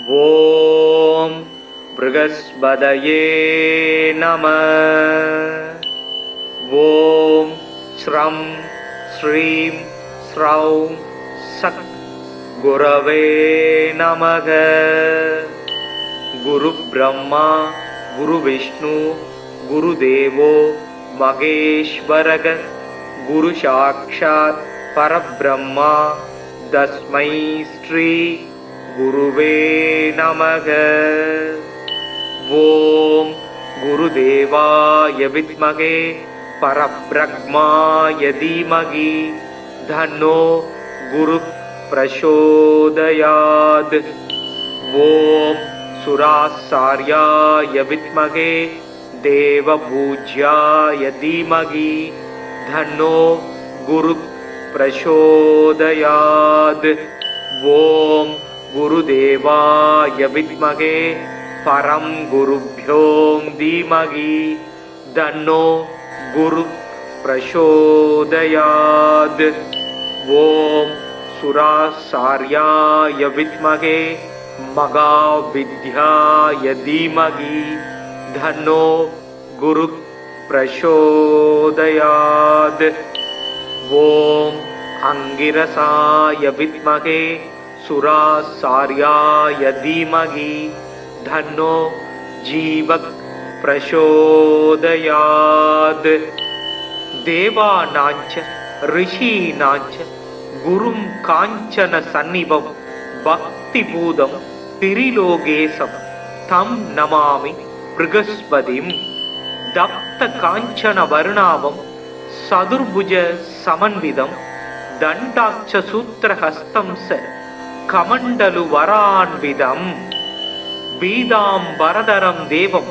ஓம் ப்ருகஸ்பதயே நமः. ஓம் ஸ்ரம் ஸ்ரீம் ஸ்ரௌம் சக் குரவே நமக. குரு பிரம்மா குரு விஷ்ணு குரு தேவோ மகேஸ்வரக. குரு சாக்ஷாத் பரபிரம்மா தஸ்மை ஸ்ரீ குருவே நமக. ஓம் குருதேவாய வித்மகே பரப்ரக்மாய தீமகி தன்னோ குரு பிரசோதயாத். ஓம் சுராசார்யாய வித்மகே தேவபூஜ்யாய தீமகி தன்னோ குரு பிரசோதயாத். ஓம் குருதேவாய வித்மகே பரம் குருப்யோ தீமகி தன்னோ குரு பிரசோதயாத். ஓம் சுராசார்யாய வித்மகே மகாவித்யாய தீமகி தன்னோ குரு பிரசோதயாத். ஓம் அங்கிரசாய வித்மகே சுராசார்யாய தீமகி தன்னோ ஜீவக் பிரசோதயாத். தேவானாஞ்ச ரிஷீனாஞ்ச குரும் காஞ்சன சந்நிபம் பக்தி பூதம் திரிலோகேசம் தம் நமாமி ப்ருகஸ்பதிம். தப்த காஞ்சன வருணாவம் சதுர்புஜ சமன்விதம் தண்டாட்ச சூத்திரஹஸ்தம் ச கமண்டலு வரான்விதம். பீதாம்பரதரம் தேவம்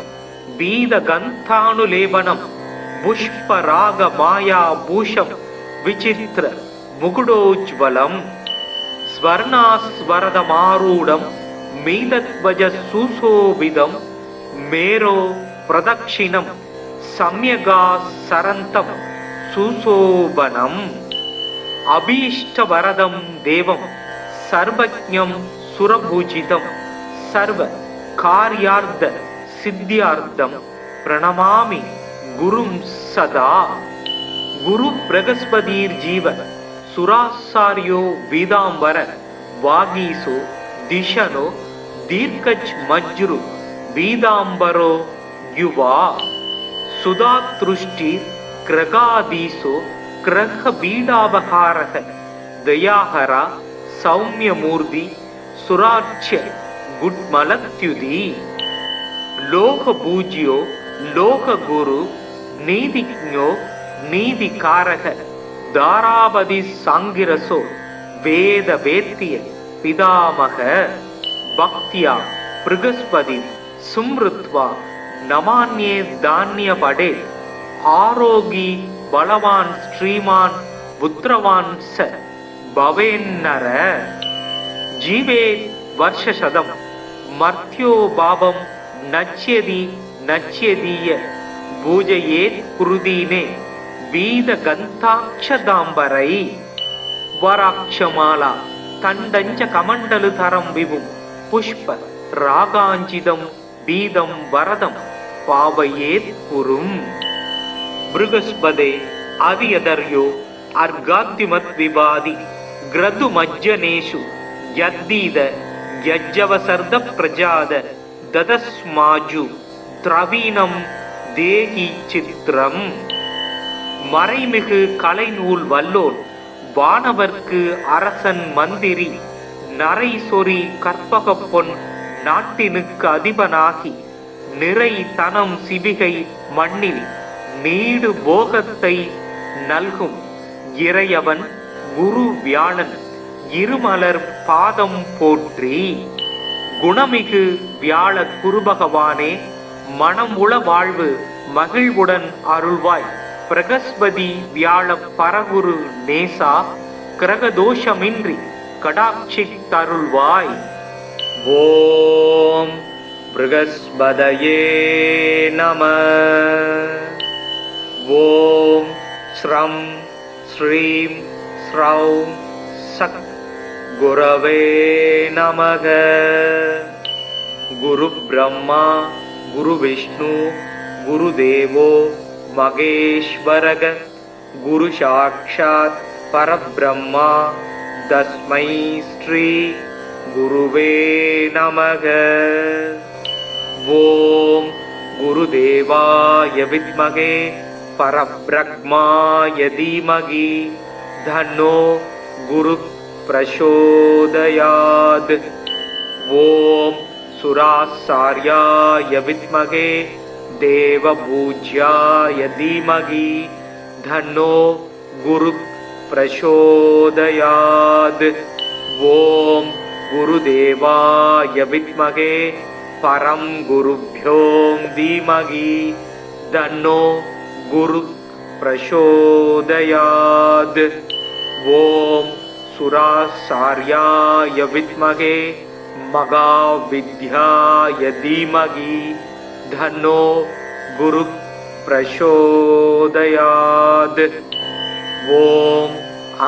பீதகந்தானுலேபனம் புஷ்பராக மாயா பூஷம் விசித்திர முகுடோஜ்வலம். ஸ்வர்ணாஸ்வரதமாரூடம் மீதத்வஜ சுசோபிதம் மேரோ பிரதக்ஷிணம் சம்யகா சரந்தம் சுசோபனம். அபீஷ்டவரதம் தேவம் சர்வஜ்ஞம் சுரபூஜிதம் சர்வ கார்யார்த்த சித்தியார்த்தம் பிரணமாமி குரும் சதா. குரு ப்ரகஸ்பதிர் ஜீவ சுராசார்யோ வீதாம்பர வாகீசோ திஷனோ தீர்க்கஜ் மஜ்ரு வீதாம்பரோ யுவா. சுதாத்ருஷ்டி கிரகாதீசோ கிரக பீடாபகாரக தயாஹரா சௌமியமூர்த்தி சுராட்சிய குட்மலத்யுதி. லோக பூஜ்யோ லோக குரு நீதிஜ்ஞோ நீதிகாரக தாராபதி சாங்கிரசோ வேத வேத்திய பிதாமக. பக்தியா ப்ருகஸ்பதி சும்ருத்வா நமான்யே தான்ய படே. ஆரோகி பலவான் ஸ்ரீமான் புத்திரவான் ச பவேன்னர. ஜீவே வர்ஷசதம் மர்த்யோ பாவம் நச்யதி நச்யதீய பூஜையேத் குருதீனே வீத கந்தாட்சதாம்பரை. வராட்சமாலா தண்டஞ்ச கமண்டலு தரம் விபும் புஷ்ப ராகாஞ்சிதம் பீதம் வரதம் பாவையேத் குரும். ப்ருகஸ்பதே அதியதர்யோ அர்காத்திமத் விவாதி கிரது மஜ்ஜனேஷு யத்தீத யஜ்ஜவசர்த பிரஜாத ததஸ்மாஜு திரவீணம் தேகி சித்திரம். மறைமிகு கலைநூல் வல்லோன் வானவர்க்கு அரசன் மந்திரி நரை சொறி கற்பக பொன் நாட்டினுக்கு அதிபனாகி நிறை தனம் சிவிகை மண்ணில் நீடு போகத்தை நல்கும் இறையவன் குரு வியாழன் இருமலர் பாதம் போற்றி. குணமிகு வியாழ குருபகவானே மனம் உள வாழ்வு மகிழ்வுடன் அருள்வாய். பிரகஸ்பதி வியாழ பரகுரு நேசா கிரகதோஷமின்றி கடாட்சித் தருள்வாய். ஓம் ப்ருகஸ்பதயே நமः. ஓம் ஸ்ரம் ஸ்ரீம் ஸ்ரௌம் சக் குரவே நமக. குரு பிரம்மா குரு விஷ்ணு குரு தேவோ மகேஸ்வரக குரு சாக்ஷாத் பரபிரம்மா தஸ்மை ஸ்ரீ குருவே நமக. ஓம் குருதேவாய வித்மகே பரபிரம்மாய தீமகி தன்னோ குரு பிரசோதயாத். ஓம் சுராசார்யாய வித்மகே தேவபூஜ்யாய தீமகி தன்னோ குரு பிரசோதயாத். ஓம் குருதேவாய வித்மகே பரம் குருப்யோம் தீமகி தன்னோ குரு பிரசோதயாத். ஓம் சுராசார்யாய வித்மகே மகாவித்யாய தீமகி தன்னோ குரு பிரசோதயாத். ஓம்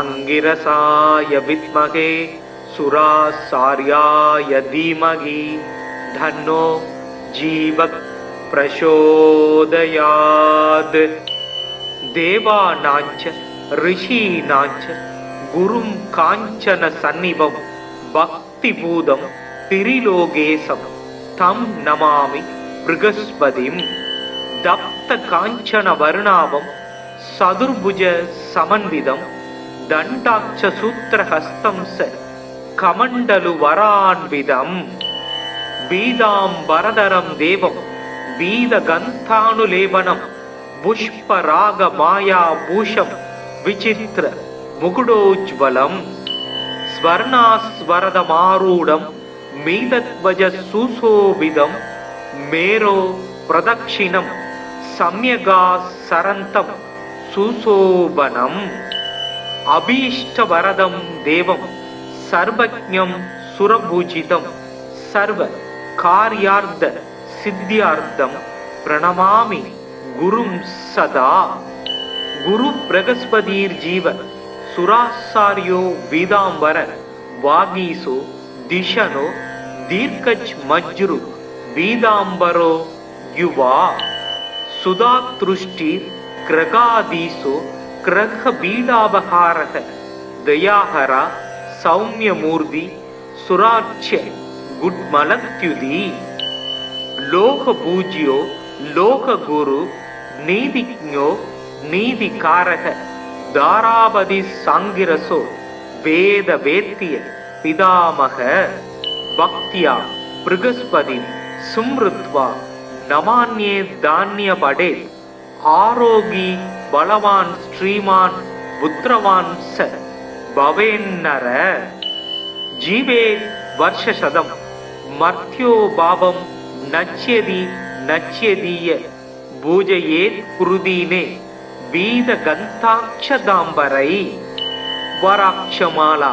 அங்கிரசாய வித்மகே சுராசார்யாய தீமகி தன்னோ ஜீவ பிரசோதயாத். தேவானாஞ்ச ரிஷீனாஞ்ச குரும் காஞ்சன சந்நிபம் பக்தி பூதம் திரிலோகேசம் தம் நமாமி ப்ருகஸ்பதிம். தப்த காஞ்சன வருணாபம் சதுர்புஜ சமன்விதம் தண்டாட்ச சூத்திரஹஸ்தம் ச கமண்டலு வரான்விதம். பீதாம்பரதரம் தேவம் பீதகந்தானுலேபனம் புஷ்பராக மாயா பூஷம் விசித்திர முகுடோஜ்வலம். ஸ்வர்ணாஸ்வரதமாரூடம் மீதத்வஜ சுசோபிதம் மேரோ பிரதக்ஷிணம் சம்யகா சரந்தம் சுசோபனம். அபீஷ்டவரதம் தேவம் சர்வஜ்ஞம் சுரபூஜிதம் சர்வ கார்யார்த்த சித்தியார்த்தம் பிரணமாமி குரும் சதா. குரு பிரகஸ்பதீர் ஜீவ சுராசாரியோ வீதாம்பர வாகீசோ திஷனோ தீர்க்கஜ் மஜ்ரு வீதாம்பரோ யுவா. சுதாத்ருஷ்டிர் கிரகாதீசோ கிரக பீடாபகாரக தயாஹரா சௌமியமூர்த்தி சுராட்ச குட்மலத்யுதி. லோக பூஜ்யோ லோக குரு நீதிஜ்ஞோ நீதிகாரக தாராபதி சாங்கிரசோ வேத வேத்திய பிதாமக. பக்தியா ப்ருகஸ்பதி சும்ருத்வா நமான்யே தான்ய படே. ஆரோகி பலவான் ஸ்ரீமான் புத்திரவான் ச பவேன்னர. ஜீவே வர்ஷசதம் மர்த்யோ பாவம் நச்யதி நச்யதீய பூஜையேத் குருதீனே வீத கந்தாட்சதாம்பரை. வராட்சமாலா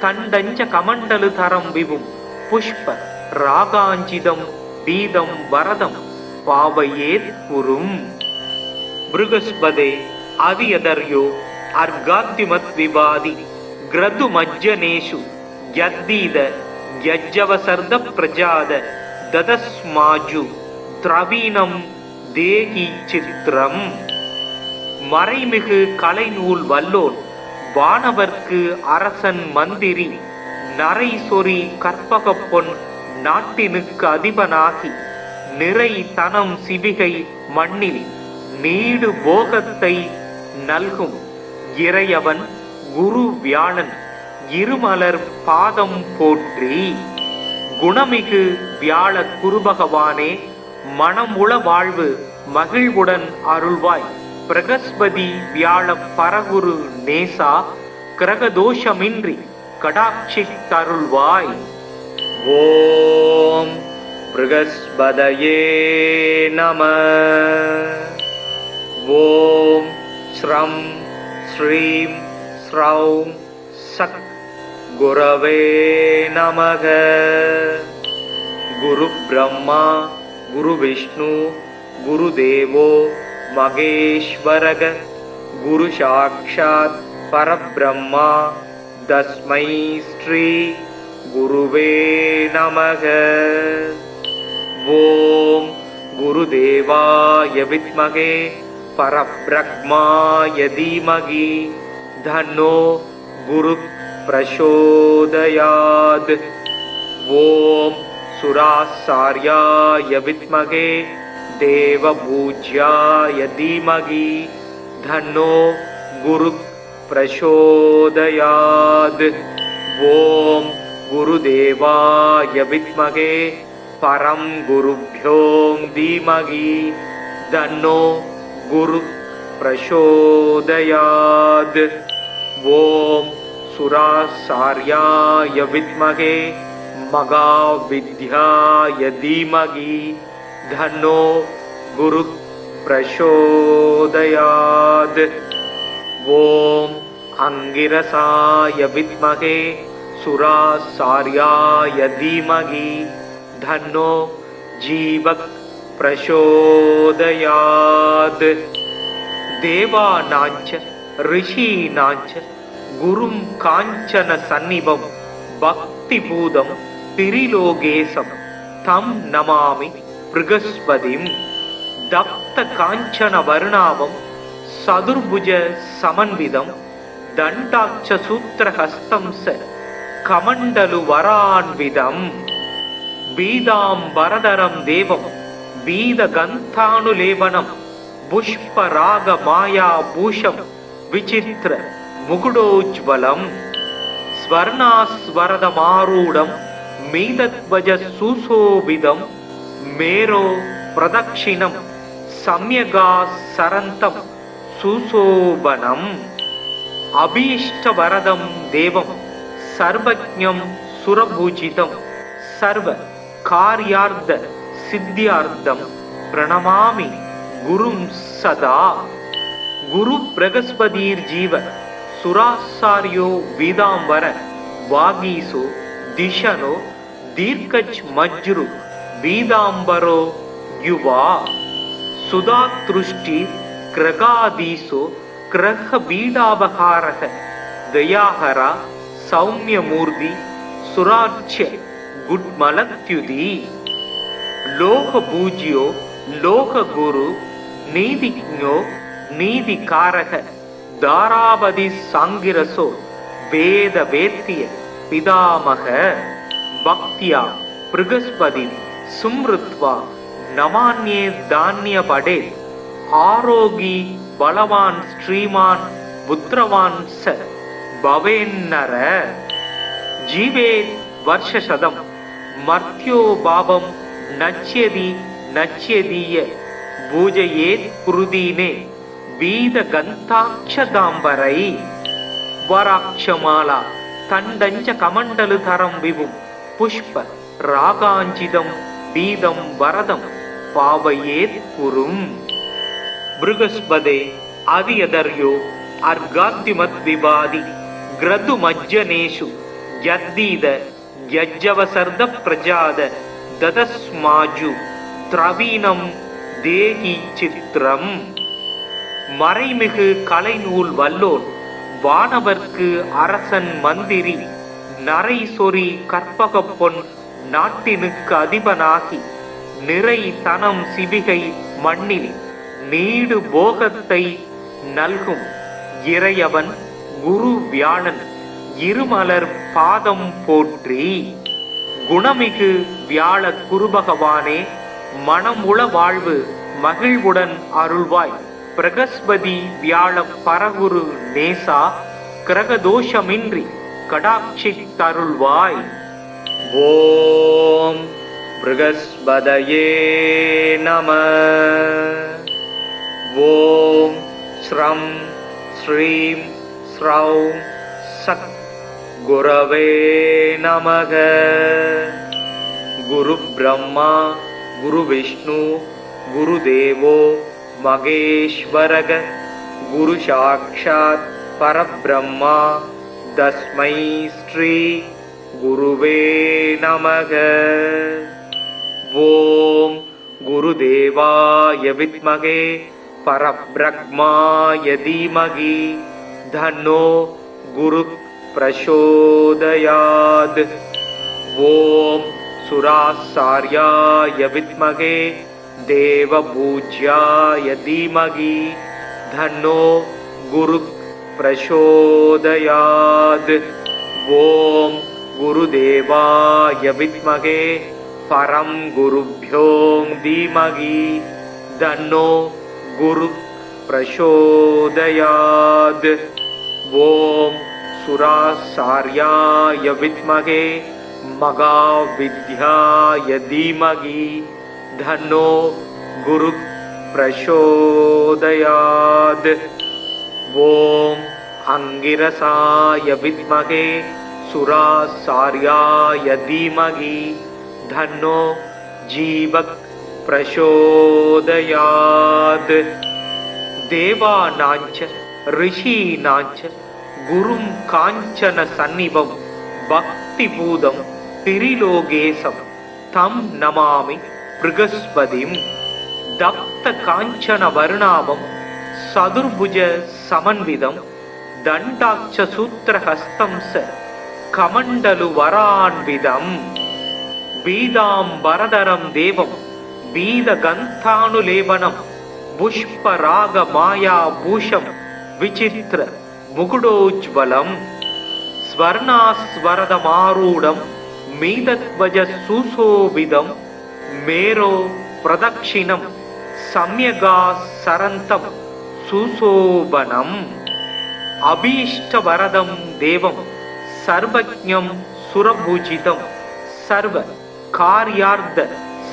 தண்டஞ்ச கமண்டலு தரம் விபும் புஷ்ப ராகாஞ்சிதம் பீதம் வரதம் பாவையேத் குரும். ப்ருகஸ்பதே அதியதர்யோ அர்காத்யுமத் விவாதி கிரது மஜ்ஜனேஷு யத்தீத யஜ்ஜவசர்த பிரஜாத ததஸ்மாஜு திரவீணம் தேகி சித்திரம். மறைமிகு கலைநூல் வல்லோன் வானவர்க்கு அரசன் மந்திரி நரை சொறி கற்பக பொன் நாட்டினுக்கு அதிபனாகி நிறை தனம் சிவிகை மண்ணில் நீடு போகத்தை நல்கும் இறையவன் குரு வியாழன் இருமலர் பாதம் போற்றி. குணமிகு வியாழ குருபகவானே மனமுள வாழ்வு மகிழ்வுடன் அருள்வாய். பிரகஸ்பதி வியாழ பரகுரு நேசா கிரகதோஷமின்றி கடாட்சித்தருள்வாய். ஓம் ப்ருகஸ்பதயே நம. ஓம் ஸ்ரம் ஸ்ரீம் ஸ்ரௌம் சக் குரவே நமக. குரு பிரம்மா குரு விஷ்ணு குரு தேவோ மகேஸ்வரக குரு சாக்ஷாத் பரபிரம்மா தஸ்மை ஸ்ரீ குருவே நமக. ஓம் குருதேவாய வித்மகே பரப்ரக்மாய தீமகி தன்னோ குரு பிரசோதயாத். ஓம் சுராசார்யாய வித்மகே தேவபூஜ்யாய தீமகி தன்னோ குரு பிரசோதயாத். ஓம் குருதேவாய வித்மகே பரம் குருப்யோ தீமகி தன்னோ குரு பிரசோதயாத். ஓம் சுராசார்யாய வித்மகே மகாவித்யாய தீமகி தன்னோ குரு பிரசோதயாத். ஓம் அங்கிரசாய வித்மகே சுராசார்யாய தீமகி தன்னோ ஜீவக் பிரசோதயாத். தேவானாஞ்ச ரிஷீனாஞ்ச குரும் காஞ்சன சந்நிபம் பக்தி பூதம் திரிலோகேசம் தம் நமாமி ப்ருகஸ்பதிம். தப்த காஞ்சன வர்ணாவம் சதுர்புஜ சமன்விதம் தண்டாட்ச சூத்திரஹஸ்தம் ச கமண்டலு வரான்விதம். பீதாம்பரதரம் தேவம் பீதகந்தானுலேபனம் புஷ்பராக மாயா பூஷம் விசித்திர முகுடோஜ்வலம். ஸ்வர்ணாஸ்வரதமாரூடம் மீதத்வஜ சுசோபிதம் மேரோ பிரதக்ஷிணம் சம்யகா சரந்தம் சுசோபனம். அபீஷ்டவரதம் தேவம் சர்வஜ்ஞம் சுரபூஜிதம் சர்வ கார்யார்த்த சித்தியார்த்தம் பிரணமாமி குரும் சதா. குரு பிரகஸ்பதீர் ஜீவ சுராசாரியோ வீதாம்பர வாகீசோ திஷனோ தீர்க்கச் மஜ்ரு வீதாம்பரோ யுவா. சுதாத்ருஷ்டி கிரகாதீசோ கிரக பீடாபகாரக தயாஹரா சௌமியமூர்த்தி சுராட்ச குட்மலத்யுதி. லோக பூஜ்யோ லோக குரு நீதிஜ்ஞோ நீதிகாரக தாராபதி சாங்கிரசோ வேத வேத்திய பிதாமக. பக்தியா ப்ருகஸ்பதி சும்ருத்வா நமான்யே தான்ய படே. ஆரோகி பலவான் ஸ்ரீமான் புத்திரவான் ச பவேன்னர. ஜீவே வர்ஷசதம் மர்த்யோ பாவம் நச்யதி நச்யதீய பூஜயேத் குருதீனே வீத கந்தாட்சதாம்பரை. வராட்சமாலா தண்டஞ்ச கமண்டலு தரம் விபும் புஷ்ப ராகாஞ்சிதம் பீதம் வரதம் பாவயேத் குரும். ப்ருகஸ்பதே அதியதர்யோ அர்காத்திமத் விபாதி கிரது மஜ்ஜனேஷு யத்தீத யஜ்ஜவசர்த பிரஜாத ததஸ்மாஜு திரவீனம் தேகி சித்திரம். மறைமிகு கலைநூல் வல்லோன் வானவர்க்கு அரசன் மந்திரி நரை சொறி கற்பக பொன் நாட்டினுக்கு அதிபனாகி நிறை தனம் சிவிகை மண்ணில் நீடு போகத்தை நல்கும் இறையவன் குரு வியாழன் இருமலர் பாதம் போற்றி. குணமிகு வியாழ குருபகவானே மனமுள வாழ்வு மகிழ்வுடன் அருள்வாய். பிரகஸ்பதி வியாழ பரகுரு நேசா கிரகதோஷமின்றி கடாட்சித்தருள்வாய். ஓம் ப்ருகஸ்பதயே நம. ஓம் ஸ்ரம் ஸ்ரீம் ஸ்ரௌம் சத் குரவே நமக. குரு பிரம்மா குரு விஷ்ணு குரு தேவோ மகேஸ்வரக. குரு சாக்ஷாத் பரபிரம்மா தஸ்மை ஸ்ரீ குருவே நமக. ஓம் குருதேவாய வித்மகே பரபிரம்மாய தீமகி தன்னோ குரு பிரசோதயாத். ஓம் सुराचार्याय विद्महे देवपूज्याय धीमहि तन्नो गुरुः प्रचोदयात्। ओम गुरुदेवाय विद्महे परम गुरुभ्यो धीमहि तन्नो गुरुः प्रचोदयात्। ओम सुराचार्याय विद्महे महाविद्याय धीमहि तन्नो गुरुः प्रचोदयात्। ओम अंगिरसाय विद्महे सुराचार्याय धीमहि तन्नो जीवः प्रचोदयात्। देवानांच ऋषीणांच गुरुं कांचन सन्निभं भक्तिपूतं त्रिलोकेशं तं नमामि बृहस्पतिं। दत्त कांचन वर्णाभं सदुर्भुज समन्वितं दण्डाक्ष सूत्रहस्तं स कमण्डलु वरान्वितं। बीदाम्बरधरं देवं बीदगन्धानुलेपनं पुष्परागमायाभूषं विचित्र मुकुटोज्ज्वलं। स्वर्णास्वरदमारूढं मीदध्वज सुशोभितं मेरो प्रदक्षिणं सम्यगासरन्तं सुशोभनम्। अभीष्टवरदं देवं सर्वज्ञं सुरपूजितं सर्वकार्यार्थ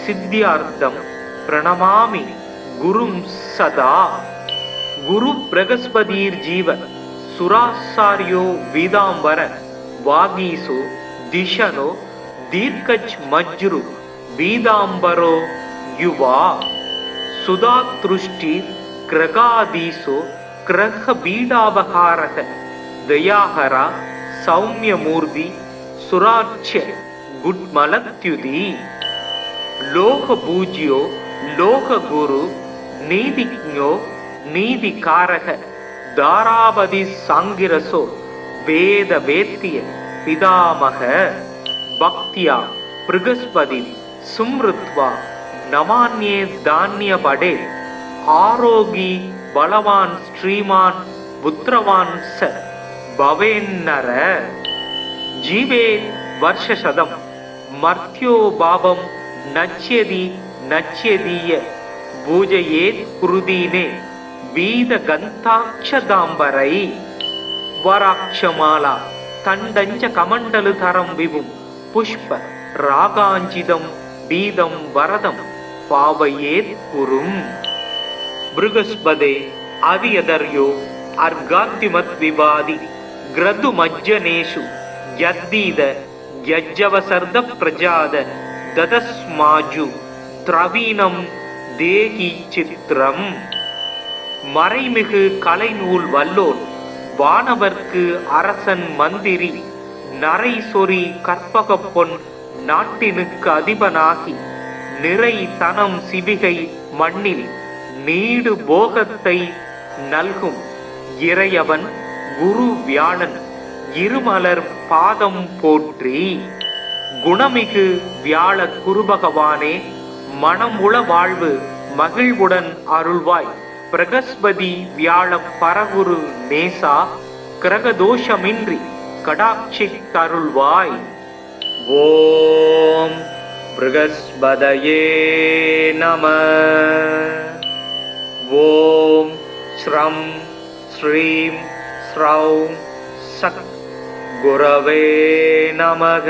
सिद्ध्यार्थं प्रणमामि गुरुं सदा। गुरु बृहस्पतिर्जीव सुराचार्यो वेदांबर वागीसो दिशनो दीर्घज मज्रु वेदांबरो युवा। सुधातृष्टि ग्रगादीसो ग्रह बीडावहारः दयाहरा सौम्यमूर्ति सुराच्य गुड्मलत्युदी। लोक पूज्यो लोक गुरु नीतिज्ञो नीतिकारः दारावधि सांगिरसो वेद वेत्य पितामह। भक्त्या बृहस्पति सुमृत्वा नमान्ये धान्य पडे। आरोगी बलवान श्रीमान पुत्रवान स भवेन्नर। जीवे वर्षशतम मर्त्यो भावं नच्यति नच्यदीय पूजयेत् कुरुदीने वीदगन्धाक्षदाम्बरै। वराक्षमाला तण्डञ्च कमण्डलुधरं विभुं पुष्प रागाञ्चितं बीदं वरदं पावयेत् कुरुम्। बृहस्पते अवियदर्यो अर्गाद्युमद्विवादि ग्रदुमज्जनेषु यद्दीद यज्जवसर्द प्रजाद ददस्माजु திரவீனம் தேகி சித்திரம். மறைமிகு கலைநூல் வல்லோன் வானவர்க்கு அரசன் மந்திரி நரை சொறி கற்பக பொன் நாட்டினுக்கு அதிபனாகி நிறை தனம் சிவிகை மண்ணில் நீடு போகத்தை நல்கும் இறையவன் குரு வியாழன் இருமலர் பாதம் போற்றி. குணமிகு வியாழ குருபகவானே மனம் உள வாழ்வு மகிழ்வுடன் அருள்வாய். பிரகஸ்பதி வியாழ பரகுரு நேசா கிரகதோஷமின்றி கடாட்சி தருள்வாய். ஓம் ப்ருகஸ்பதயே நம. ஓம் ஸ்ரம் ஸ்ரீம் ஸ்ரௌம் சக் குரவே நமக.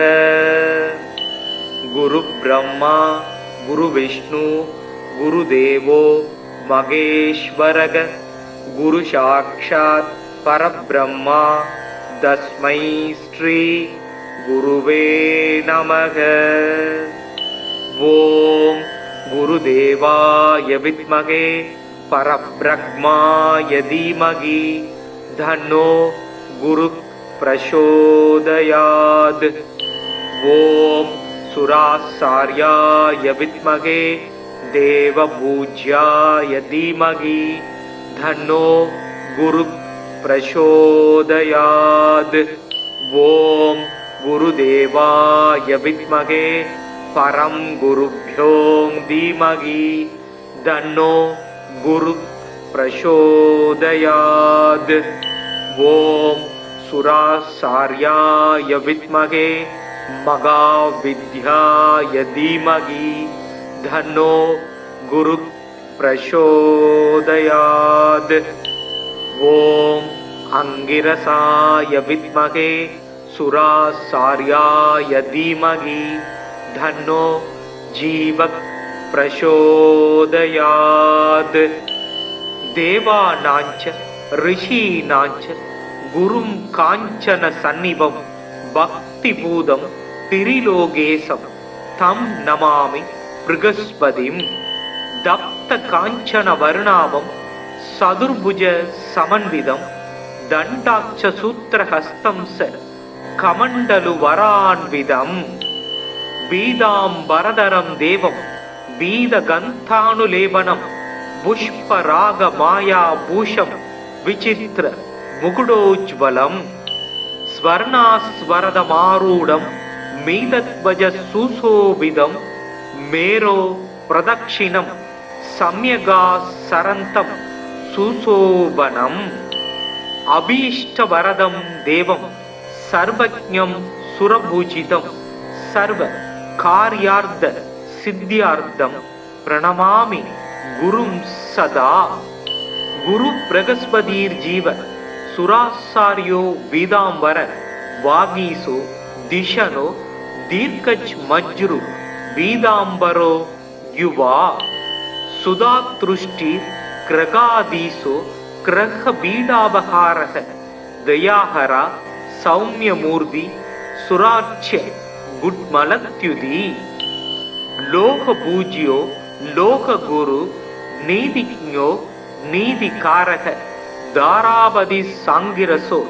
குரு பிரம்மா குரு விஷ்ணு குரு தேவோ மகேஸ்வரக. குரு சாக்ஷாத் பரபிரம்மா தஸ்மை ஸ்ரீ குருவே நமக. ஓம் குருதேவாய வித்மகே பரபிரம்மாய தீமகி தன்னோ குரு பிரசோதயாத். ஓம் சுராசார்யாய வித்மகே தேவபூஜ்யாய தீமகி தன்னோ குரு பிரசோதயாத். ஓம் குருதேவாய வித்மகே परं गुरुभ्यो धीमहि तन्नो गुरु प्रचोदयात्। ओम सुराचार्याय विद्महे महाविद्याय धीमहि तन्नो गुरु प्रचोदयात्। ओम अंगिरसाय विद्महे सुराचार्याय धीमहि तन्नो जीवः प्रचोदयात्। देवानांच ऋषीणांच गुरुं कांचन सन्निभं भक्तिपूतं त्रिलोकेशं तं नमामि बृहस्पतिं। दत्त कांचन वर्णाभं चतुर्भुज समन्वितं दण्डाक्ष सूत्रहस्तं स कमण्डलुवरान्वितं। पीताम्बरधरं देवं पीतगन्धानुलेपनं पुष्परागमायाभूषं विचित्र मुकुटोज्ज्वलं। स्वर्णास्वरदमारूढं मीतध्वज सुशोभितं मेरो प्रदक्षिणं सम्यगासरन्तं सुशोभनम्। अभीष्टवरदं देवं सर्वज्ञं सुरपूजितं सर्वकार्यार्थ सिद्ध्यार्थं प्रणमामि गुरुं सदा। गुरु बृहस्पतिर्जीव सुराचार्यो पीताम्बर वागीसो दिशनो दीर्घज्मज्रु पीताम्बरो युवा। सुधातृष्टि ग्रगाधीशो ग्रहपीडापहारः दयाहरा सौम्यमूर्ति सुराच्य गुड्मलत्युति। लोकपूज्यो लोकगुरु नीतिज्ञो नीतिकारः दारावधि सांगिरसो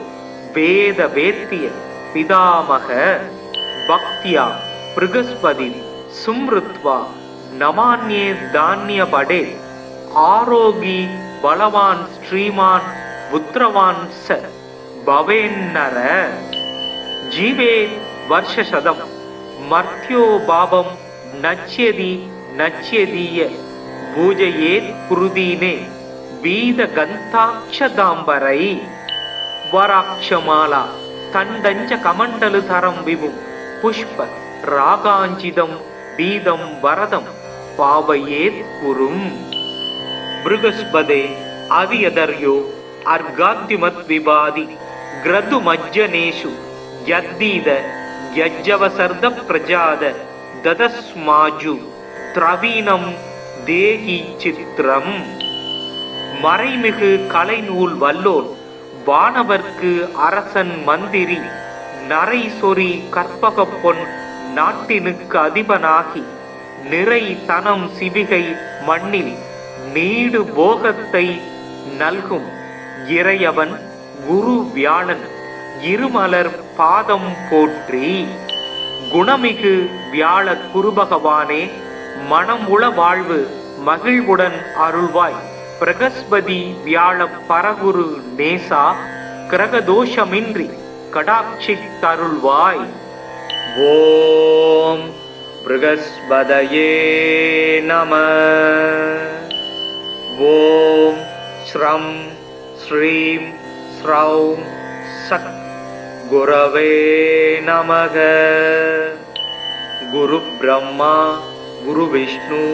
वेदवेत्य पितामह। भक्त्या बृहस्पति सुमृत्वा नमान्ये धान्यपडे। आरोगी बलवान श्रीमान पुत्रवान स भवेन्नर। जीवे वर्षशतं मर्त्यो भावं नच्यति नच्यदीय पूजयेत् कुरुदीने वीदगन्धाक्षदाम्बरै। वराक्षमाला तण्डञ्च कमण्डलुधरं विभुं पुष्प रागाञ्चितं पीतं वरदं पावयेत् कुरुम्। बृहस्पते अवियदर्यो अर्घाद्युमद्विवादि ग्रदुमज्जनेषु यद्दीद यज्जवसर्द प्रजाद ददस्माजु திரவீனம் தேகி சித்திரம். மறைமிகு கலைநூல் வல்லோன் வானவர்க்கு அரசன் மந்திரி நரை சொறி கற்பக பொன் நாட்டினுக்கு அதிபனாகி நிறை தனம் சிவிகை மண்ணில் நீடு போகத்தை நல்கும் இறையவன் குரு வியாழன் இருமலர் பாதம் போற்றி. குணமிகு வியாழ குருபகவானே மனம் உள வாழ்வு மகிழ்வுடன் அருள்வாய். பிரகஸ்பதி வியாழ பரகுரு நேசா கிரகதோஷமின்றி கடாட்சி தருள்வாய். ஓம் ப்ருகஸ்பதயே நம. ஓம் ஸ்ரம் ஸ்ரீம் ஸ்ரௌம் சக் குரவே நமக. குரு பிரம்மா குரு விஷ்ணு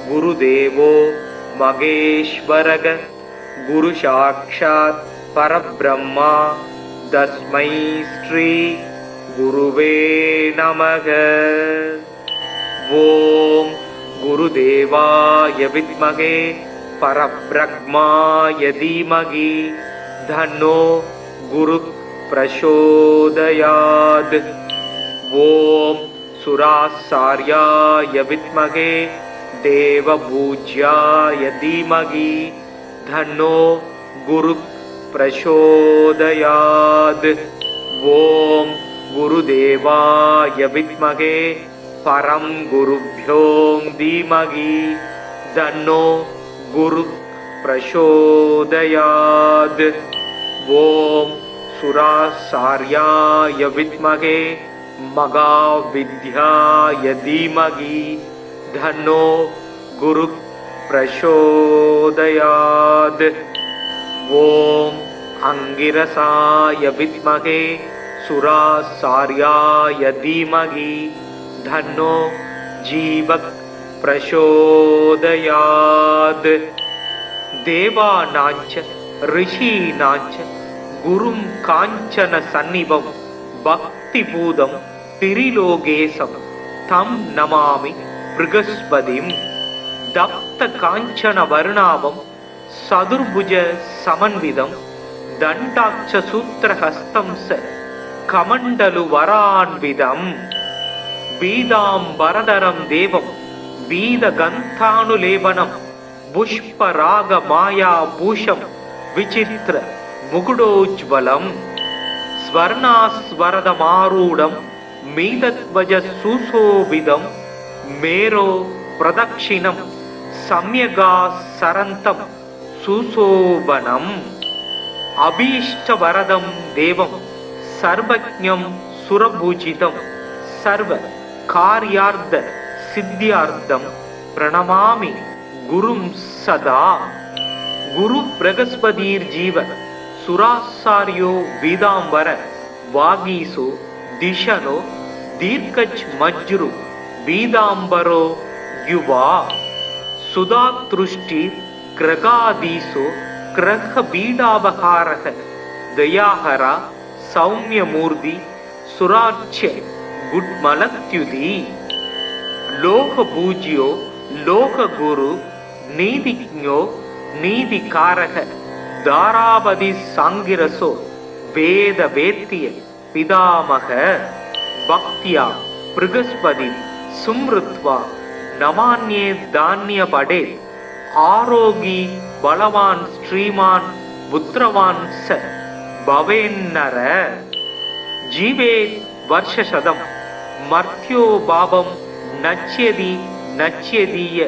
குரு தேவோ மகேஸ்வரக. குரு சாக்ஷாத் பரபிரம்மா தஸ்மை ஸ்ரீ குருவே நமக. ஓம் குருதேவாய வித்மகே பரபிரம்மாய தீமகி தன்னோ குரு பிரசோதயாத். ஓம் சுராசார்யாய வித்மகே தேவபூஜ்யாய தீமகி தன்னோ குரு பிரசோதயாத். ஓம் குருதேவாய வித்மகே பரம் குருப்யோ தீமகி தன்னோ குரு பிரசோதயாத். ஓம் சுராசார்யாய வித்மகே महाविद्याय धीमहि तन्नो गुरुः प्रचोदयात्। ॐ अंगिरसाय विद्महे सुरासार्याय धीमहि तन्नो जीवः प्रचोदयात्। देवानाञ्च ऋषीणाञ्च गुरुं काञ्चन सन्निभं भक्तिपूतं त्रिलोकेशं तं नमामि बृहस्पतिं। दत्त काञ्चन वर्णाभं चतुर्भुज समन्वितं दण्डाक्ष सूत्रहस्तं स कमण्डलु वरान्वितं। पीताम्बरधरं देवं पीतगन्धानुलेपनं पुष्परागमायाभूषं विचित्र मुकुटोज्ज्वलं। स्वर्णास्वरदमारूढं मीतध्वज सुशोभितं मेरो प्रदक्षिणं सम्यगासरन्तं सुशोभनम्। अभीष्टवरदं देवं सर्वज्ञं सुरपूजितं सर्वकार्यार्थ सिद्ध्यार्थं प्रणमामि गुरुं सदा। गुरु बृहस्पतिर्जीव सुरासार्यो पीताम्बर वागीसो दिशनो दीर्घज्मज्रु पीताम्बरो युवा। सुधातृष्टि ग्रगाधीशो ग्रहपीडापहारः दयाहरा सौम्यमूर्ति सुरार्च्य गुड्मलत्युति। लोकपूज्यो लोकगुरु नीतिज्ञो नीतिकारः दारापति सांगिरसो वेदवेत्य पितामह। भक्त्या बृहस्पति सुमृत्वा नमान्ये धान्यपडे। आरोगी बलवान् श्रीमान् पुत्रवान् स भवेन्नर। जीवेत् वर्षशतं मर्त्यो भावं नच्यति नच्यदीय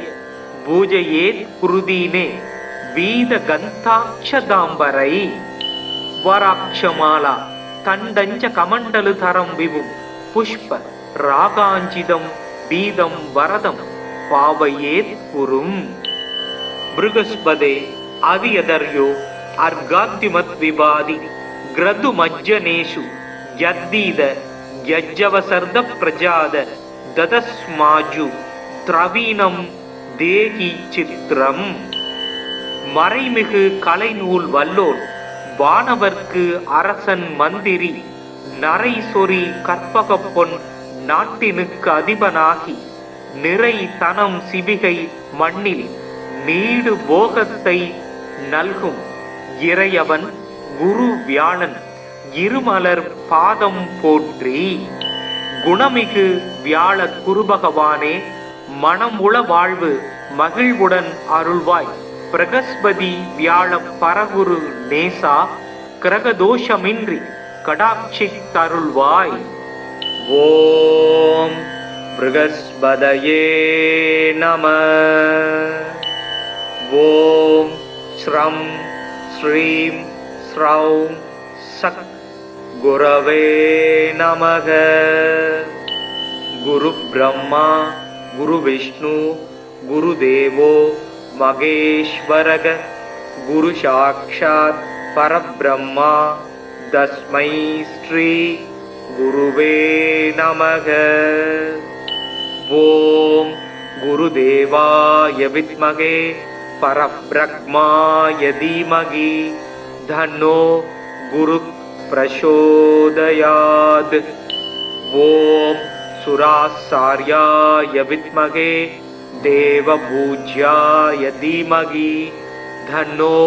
पूजयेत् कुरुदीने वीतगन्धाक्षदाम्बरै। वराक्षमाला तण्डञ्च कमण्डलुधरं विभुं पुष्प रागाञ्चितं पीतं वरदं पावयेत् पुरुम्। बृहस्पते अवियदर्यो अर्घाद्युमद्विवादि ग्रदुमज्जनेषु यद्दीद यज्जवसर्द प्रजाद ददस्माजु द्रवीणं देहि चित्रम्। மறைமிகு கலைநூல் வல்லோன் வானவர்க்கு அரசன் மந்திரி நரை சொறி கற்பகப் பொன் நாட்டினுக்கு அதிபனாகி நிறை தனம் சிவிகை மண்ணில் நீடு போகத்தை நல்கும் இறையவன் குரு வியாழன் இருமலர் பாதம் போற்றி. குணமிகு வியாழ குருபகவானே மனம் உள வாழ்வு மகிழ்வுடன் அருள்வாய். பிரகஸ்பதி வியாழ பரகுரு நேசா கிரகதோஷமின்றி கடாட்சித் தருள்வாய். ஓம் ப்ருகஸ்பதயே நம. ஓம் ஸ்ரம் ஸ்ரீம் ஸ்ரௌம் சக் குரவே நமக. குரு பிரம்மா குரு விஷ்ணு குரு தேவோ மகேஸ்வரக. குரு சாக்ஷாத் பரபிரம்மா தஸ்மை ஸ்ரீ குருவே நமக. ஓம் குருதேவாய வித்மகே பரபிரம்மாய தீமகி தன்னோ குரு பிரசோதயாத். ஓம் சுராசார்யாய வித்மகே தேவபூஜ்யாய தீமகி தன்னோ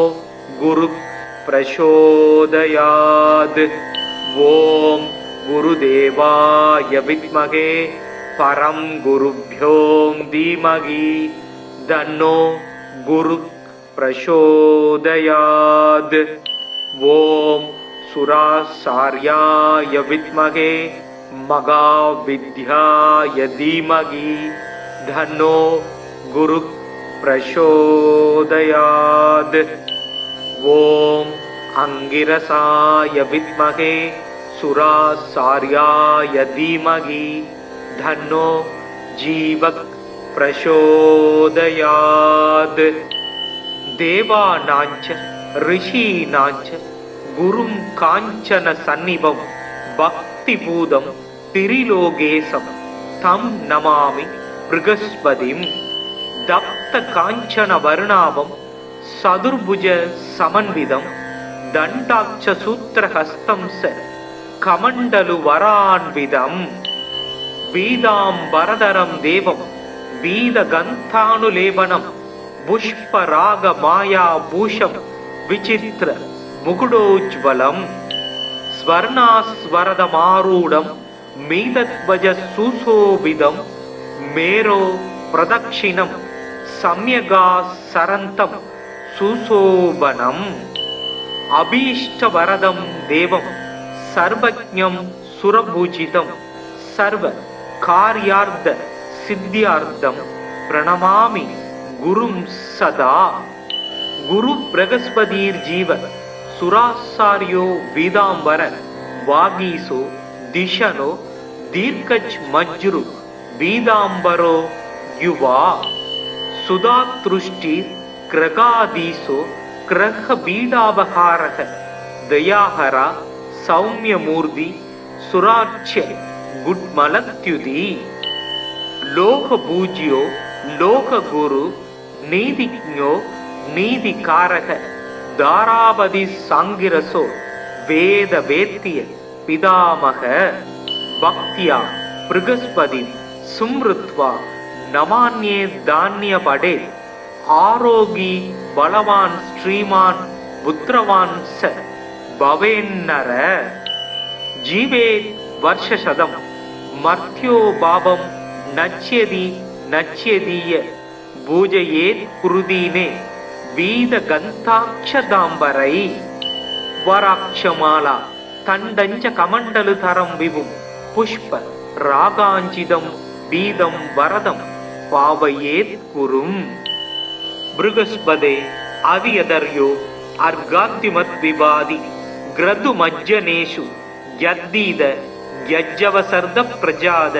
குரு பிரசோதயாத். ஓம் குருதேவாய வித்மகே பரம் குருப்யோம் தீமகி தன்னோ குரு பிரசோதயாத். ஓம் சுராசார்யாய வித்மகே மகாவித்யாய தீமகி தன்னோ குரு பிரசோதயாத். ஓம் அங்கிரசாய வித்மகே சுராசார்யாய தீமகி தன்னோ ஜீவக் பிரசோதயாத். தேவானாஞ்ச ரிஷீனாஞ்ச குரும் காஞ்சன சந்நிபம் பக்தி பூதம் திரிலோகேசம் தம் நமாமி ப்ருகஸ்பதிம். தப்த காஞ்சன வருணாவம் சதுர்புஜ சமன்விதம் தண்டாட்ச சூத்திரஹஸ்தம் ச கமண்டலு வரான்விதம். பீதாம்பரதரம் தேவம் பீதகந்தானுலேபனம் புஷ்பராக மாயா பூஷம் விசித்திர முகுடோஜ்வலம். ஸ்வர்ணாஸ்வரதமாரூடம் மீதத்வஜ சுசோபிதம் மேரோ பிரதக்ஷிணம் சம்யகா சரந்தம் சுசோபனம். அபீஷ்டவரதம் தேவம் சர்வஜ்ஞம் சுரபூஜிதம் சர்வ கார்யார்த்த சித்தியார்த்தம் பிரணமாமி குரும் சதா. குரு பிரகஸ்பதீர் ஜீவ சுராசாரியோ வீதாம்பர வாகீசோ திஷனோ தீர்க்கஜ் மஜ்ரு வீதாம்பரோ யுவா. சுதாத்ருஷ்டி கிரகாதீசோ கிரக பீடாபகாரக தயாஹரா சௌமியமூர்த்தி சுராட்சிய குட்மலத்யுதி. லோக பூஜ்யோ லோக குரு நீதிஜ்ஞோ நீதிகாரக தாராபதி சாங்கிரசோ வேத வேத்திய பிதாமக. பக்தியா ப்ருகஸ்பதி சும்ருத்வா நமான்யே தான்ய படே. ஆரோகி பலவான் ஸ்ரீமான் புத்திரவான் ச பவேன்னர. ஜீவே வர்ஷசதம் மர்த்யோ பாபம் நச்யதி நச்யதீய பூஜையேத் குருதீனே வீத கந்தாட்சதாம்பரை. வராட்சமாலா தண்டஞ்ச கமண்டலு தரம் விபும் புஷ்ப ராகாஞ்சிதம் வீதம் வரதம் பாவையேத் குரும். ப்ருகஸ்பதே அவியதர்யோ அர்காத்திமத் விவாதி கிரது மஜ்ஜனேஷு யத்தீத யஜ்ஜவசர்த பிரஜாத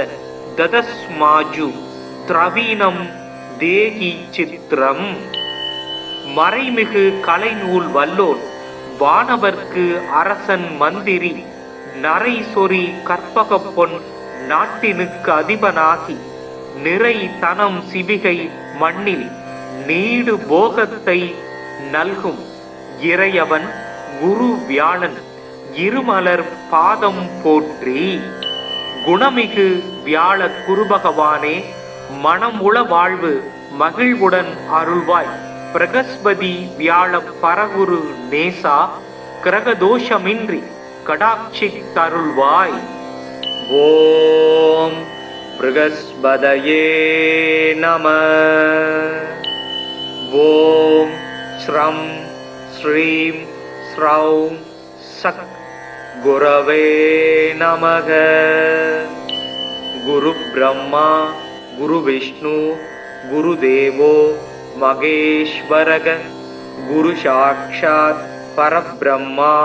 ததஸ்மாஜு திரவீனம் தேகி சித்திரம். மறைமிகு கலைநூல் வல்லோன் வானவர்க்கு அரசன் மந்திரி நரை சொறி கற்பக பொன் நாட்டினுக்கு அதிபனாகி நிறை தனம் சிவிகை மண்ணில் நீடு போகத்தை நல்கும் இறையவன் குரு வியாழன் இருமலர் பாதம் போற்றி. குணமிகு வியாழ குருபகவானே மனம் உள வாழ்வு மகிழ்வுடன் அருள்வாய். பிரகஸ்பதி வியாழ பரகுரு நேசா கிரகதோஷமின்றி கடாட்சி தருள்வாய். ஓம் ப்ருகஸ்பதயே நம. ஓம் ஸ்ரம் ஸ்ரீம் ஸ்ரௌம் சக் குரவே நமக. குரு பிரம்மா குரு விஷ்ணு குரு தேவோ மகேஸ்வரக. குரு சாக்ஷாத் பரபிரம்மா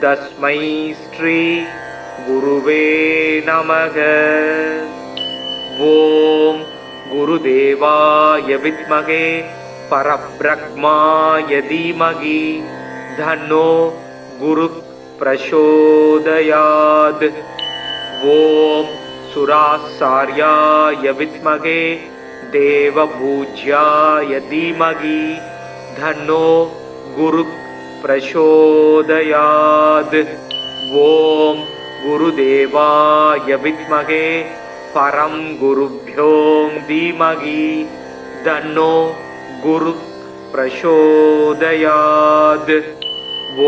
தஸ்மை ஸ்ரீ குருவே நமக. ஓம் குருதேவாய வித்மகே பரப்ரக்மாய தீமகி தன்னோ குரு பிரசோதயாத். ஓம் சுராசார்யாய வித்மகே தேவபூஜ்யாய தீமகி தன்னோ குரு பிரசோதயாத். ஓம் குருதேவாய வித்மகே பரம் குருப்யோம் தீமகி தன்னோ குரு பிரசோதயாத்.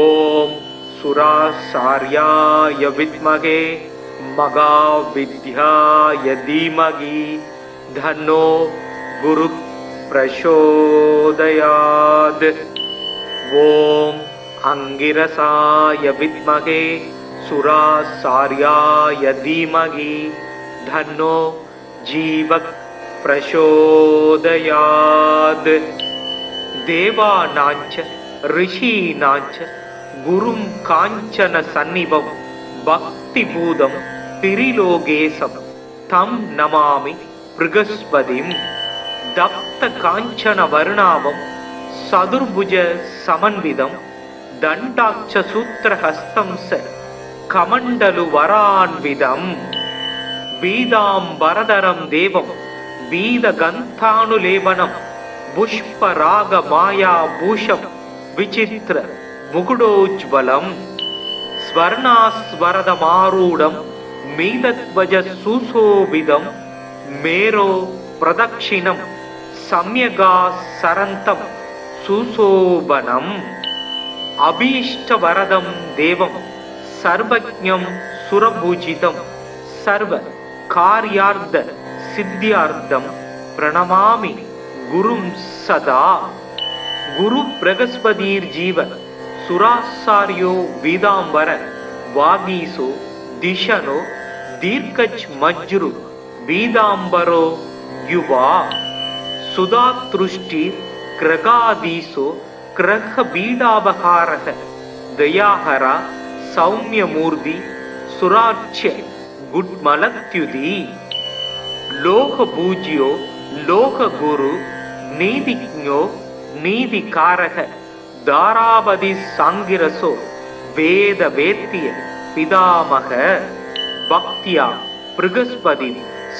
ஓம் சுராசார்யாய வித்மகே மகாவித்யாய தீமகி தன்னோ குரு பிரசோதயாத். ஓம் அங்கிரசாய வித்மகே சுராசார்யாய தீமகி தன்னோ ஜீவக் பிரசோதயாத். தேவானாஞ்ச ரிஷீனாஞ்ச குரும் காஞ்சன சந்நிபம் பக்திபூதம் திரிலோகேசம் தம் நமாமி ப்ருகஸ்பதிம். தப்த காஞ்சன வருணாவம் சதுர்புஜ சமன்விதம் தண்டாட்ச சூத்திரஹஸ்தம் ச கமண்டலு வரான்விதம். பீதாம்பரதரம் தேவம் பீதகந்தானுலேபனம் புஷ்பராக மாயா பூஷம் விசித்திர முகுடோஜ்வலம். ஸ்வர்ணாஸ்வரதமாரூடம் மீதத்வஜ சுசோபிதம் மேரோ பிரதக்ஷிணம் சம்யகா சரந்தம் சுசோபனம். அபீஷ்டவரதம் தேவம் சர்வஜ்ஞம் சுரபூஜிதம் சர்வ கார்யார்த்த சித்தியார்த்தம் பிரணமாமி குரும் சதா. குரு பிரகஸ்பதீர் ஜீவ சுராசாரியோ வீதாம்பர வாகீசோ திஷனோ தீர்க்கச் மஜ்ரு வீதாம்பரோ யுவா. சுதாத்ருஷ்டி கிரகாதீசோ கிரக பீடாபகாரக தயாஹரா சௌமியமூர்த்தி சுராட்சிய குட்மலத்யுதி. லோக பூஜ்யோ லோக குரு நீதிஜ்ஞோ நீதிகாரக தாராபதி சாங்கிரசோ வேத வேத்திய பிதாமக. பக்தியா ப்ருகஸ்பதி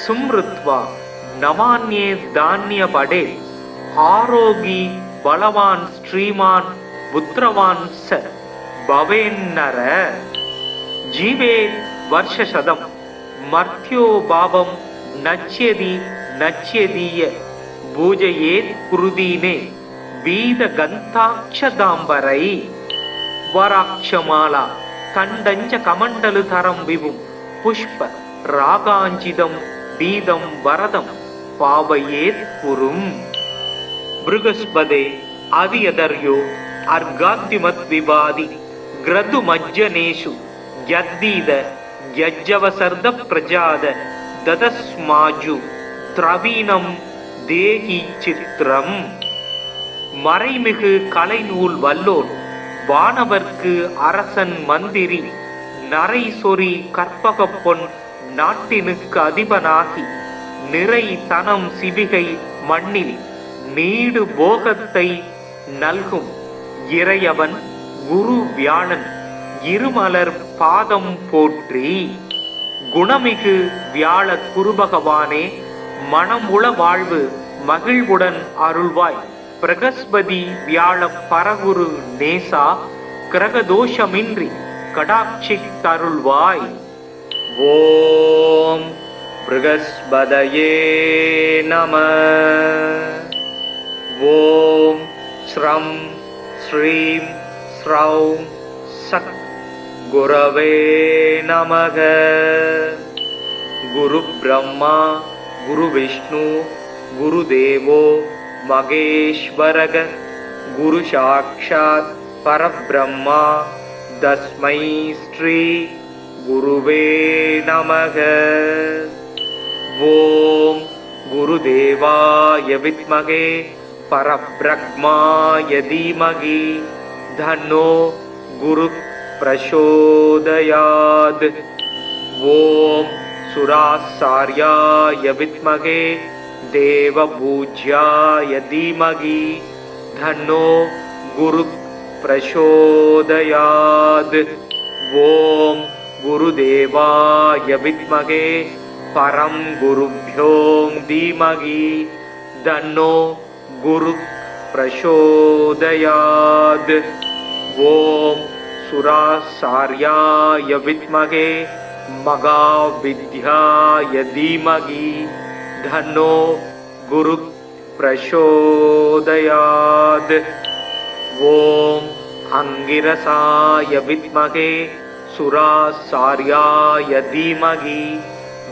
சும்ருத்வா நமான்யே தானிய படே. ஆரோகி பலவான் ஸ்ரீமான் புத்திரவான் ச பவேன்னர. ஜீவே வர்ஷசதம் மர்த்யோ பாவம் நச்யதி நச்யதீய பூஜையேத் குருதீனே வீத கந்தாட்சதாம்பரை. வராட்சமாலா தண்டஞ்ச கமண்டலு தரம் விபும் புஷ்ப ராகாஞ்சிதம் பீதம் வரதம் பாவையேத் குரும். ப்ருகஸ்பதே அதியதர்யோ அர்காத்திமத் விவாதி கிரது மஜ்ஜனேஷு யத்தீத யஜ்ஜவசர்த பிரஜாத ததஸ்மாஜு திரவீனம் தேகி சித்திரம். மறைமிகு கலைநூல் வல்லோன் வானவர்க்கு அரசன் மந்திரி நரை சொறி கற்பக பொன் நாட்டினுக்கு அதிபனாகி நிறை தனம் சிவிகை மண்ணில் நீடு போகத்தை நல்கும் இறையவன் குரு வியாழன் இருமலர் பாதம் போற்றி. குணமிகு வியாழ குருபகவானே மனமுள வாழ்வு மகிழ்வுடன் அருள்வாய். பிரகஸ்பதி வியாழ பரகுரு நேசா கிரகதோஷமின்றி கடாட்சித்தருள்வாய். ஓம் ப்ருகஸ்பதயே நம. ஓம் ஸ்ரம் ஸ்ரீம் ஸ்ரௌம் சத் குரவே நமக. குரு பிரம்மா குரு விஷ்ணு குரு தேவோ மகேஸ்வரக. குரு சாக்ஷாத் பரபிரம்மா தஸ்மை ஸ்ரீ குருவே நமக. ஓம் குருதேவாய வித்மகே பரப்ரக்மாய தீமகி தன்னோ குரு பிரசோதயாத். ஓம் சுராசார்யாய வித்மகே தேவபூஜ்யாய தீமகி தன்னோ குரு பிரசோதயாத். ஓம் குருதேவாய வித்மகே பரம் குருப்யோ தீமகி தன்னோ குரு பிரசோதயாத். ஓம் சுராசார்யாய வித்மகே மகாவித்யாய தீமகி தன்னோ குரு பிரசோதயாத். ஓம் அங்கிரசாய வித்மகே சுராசார்யாய தீமகி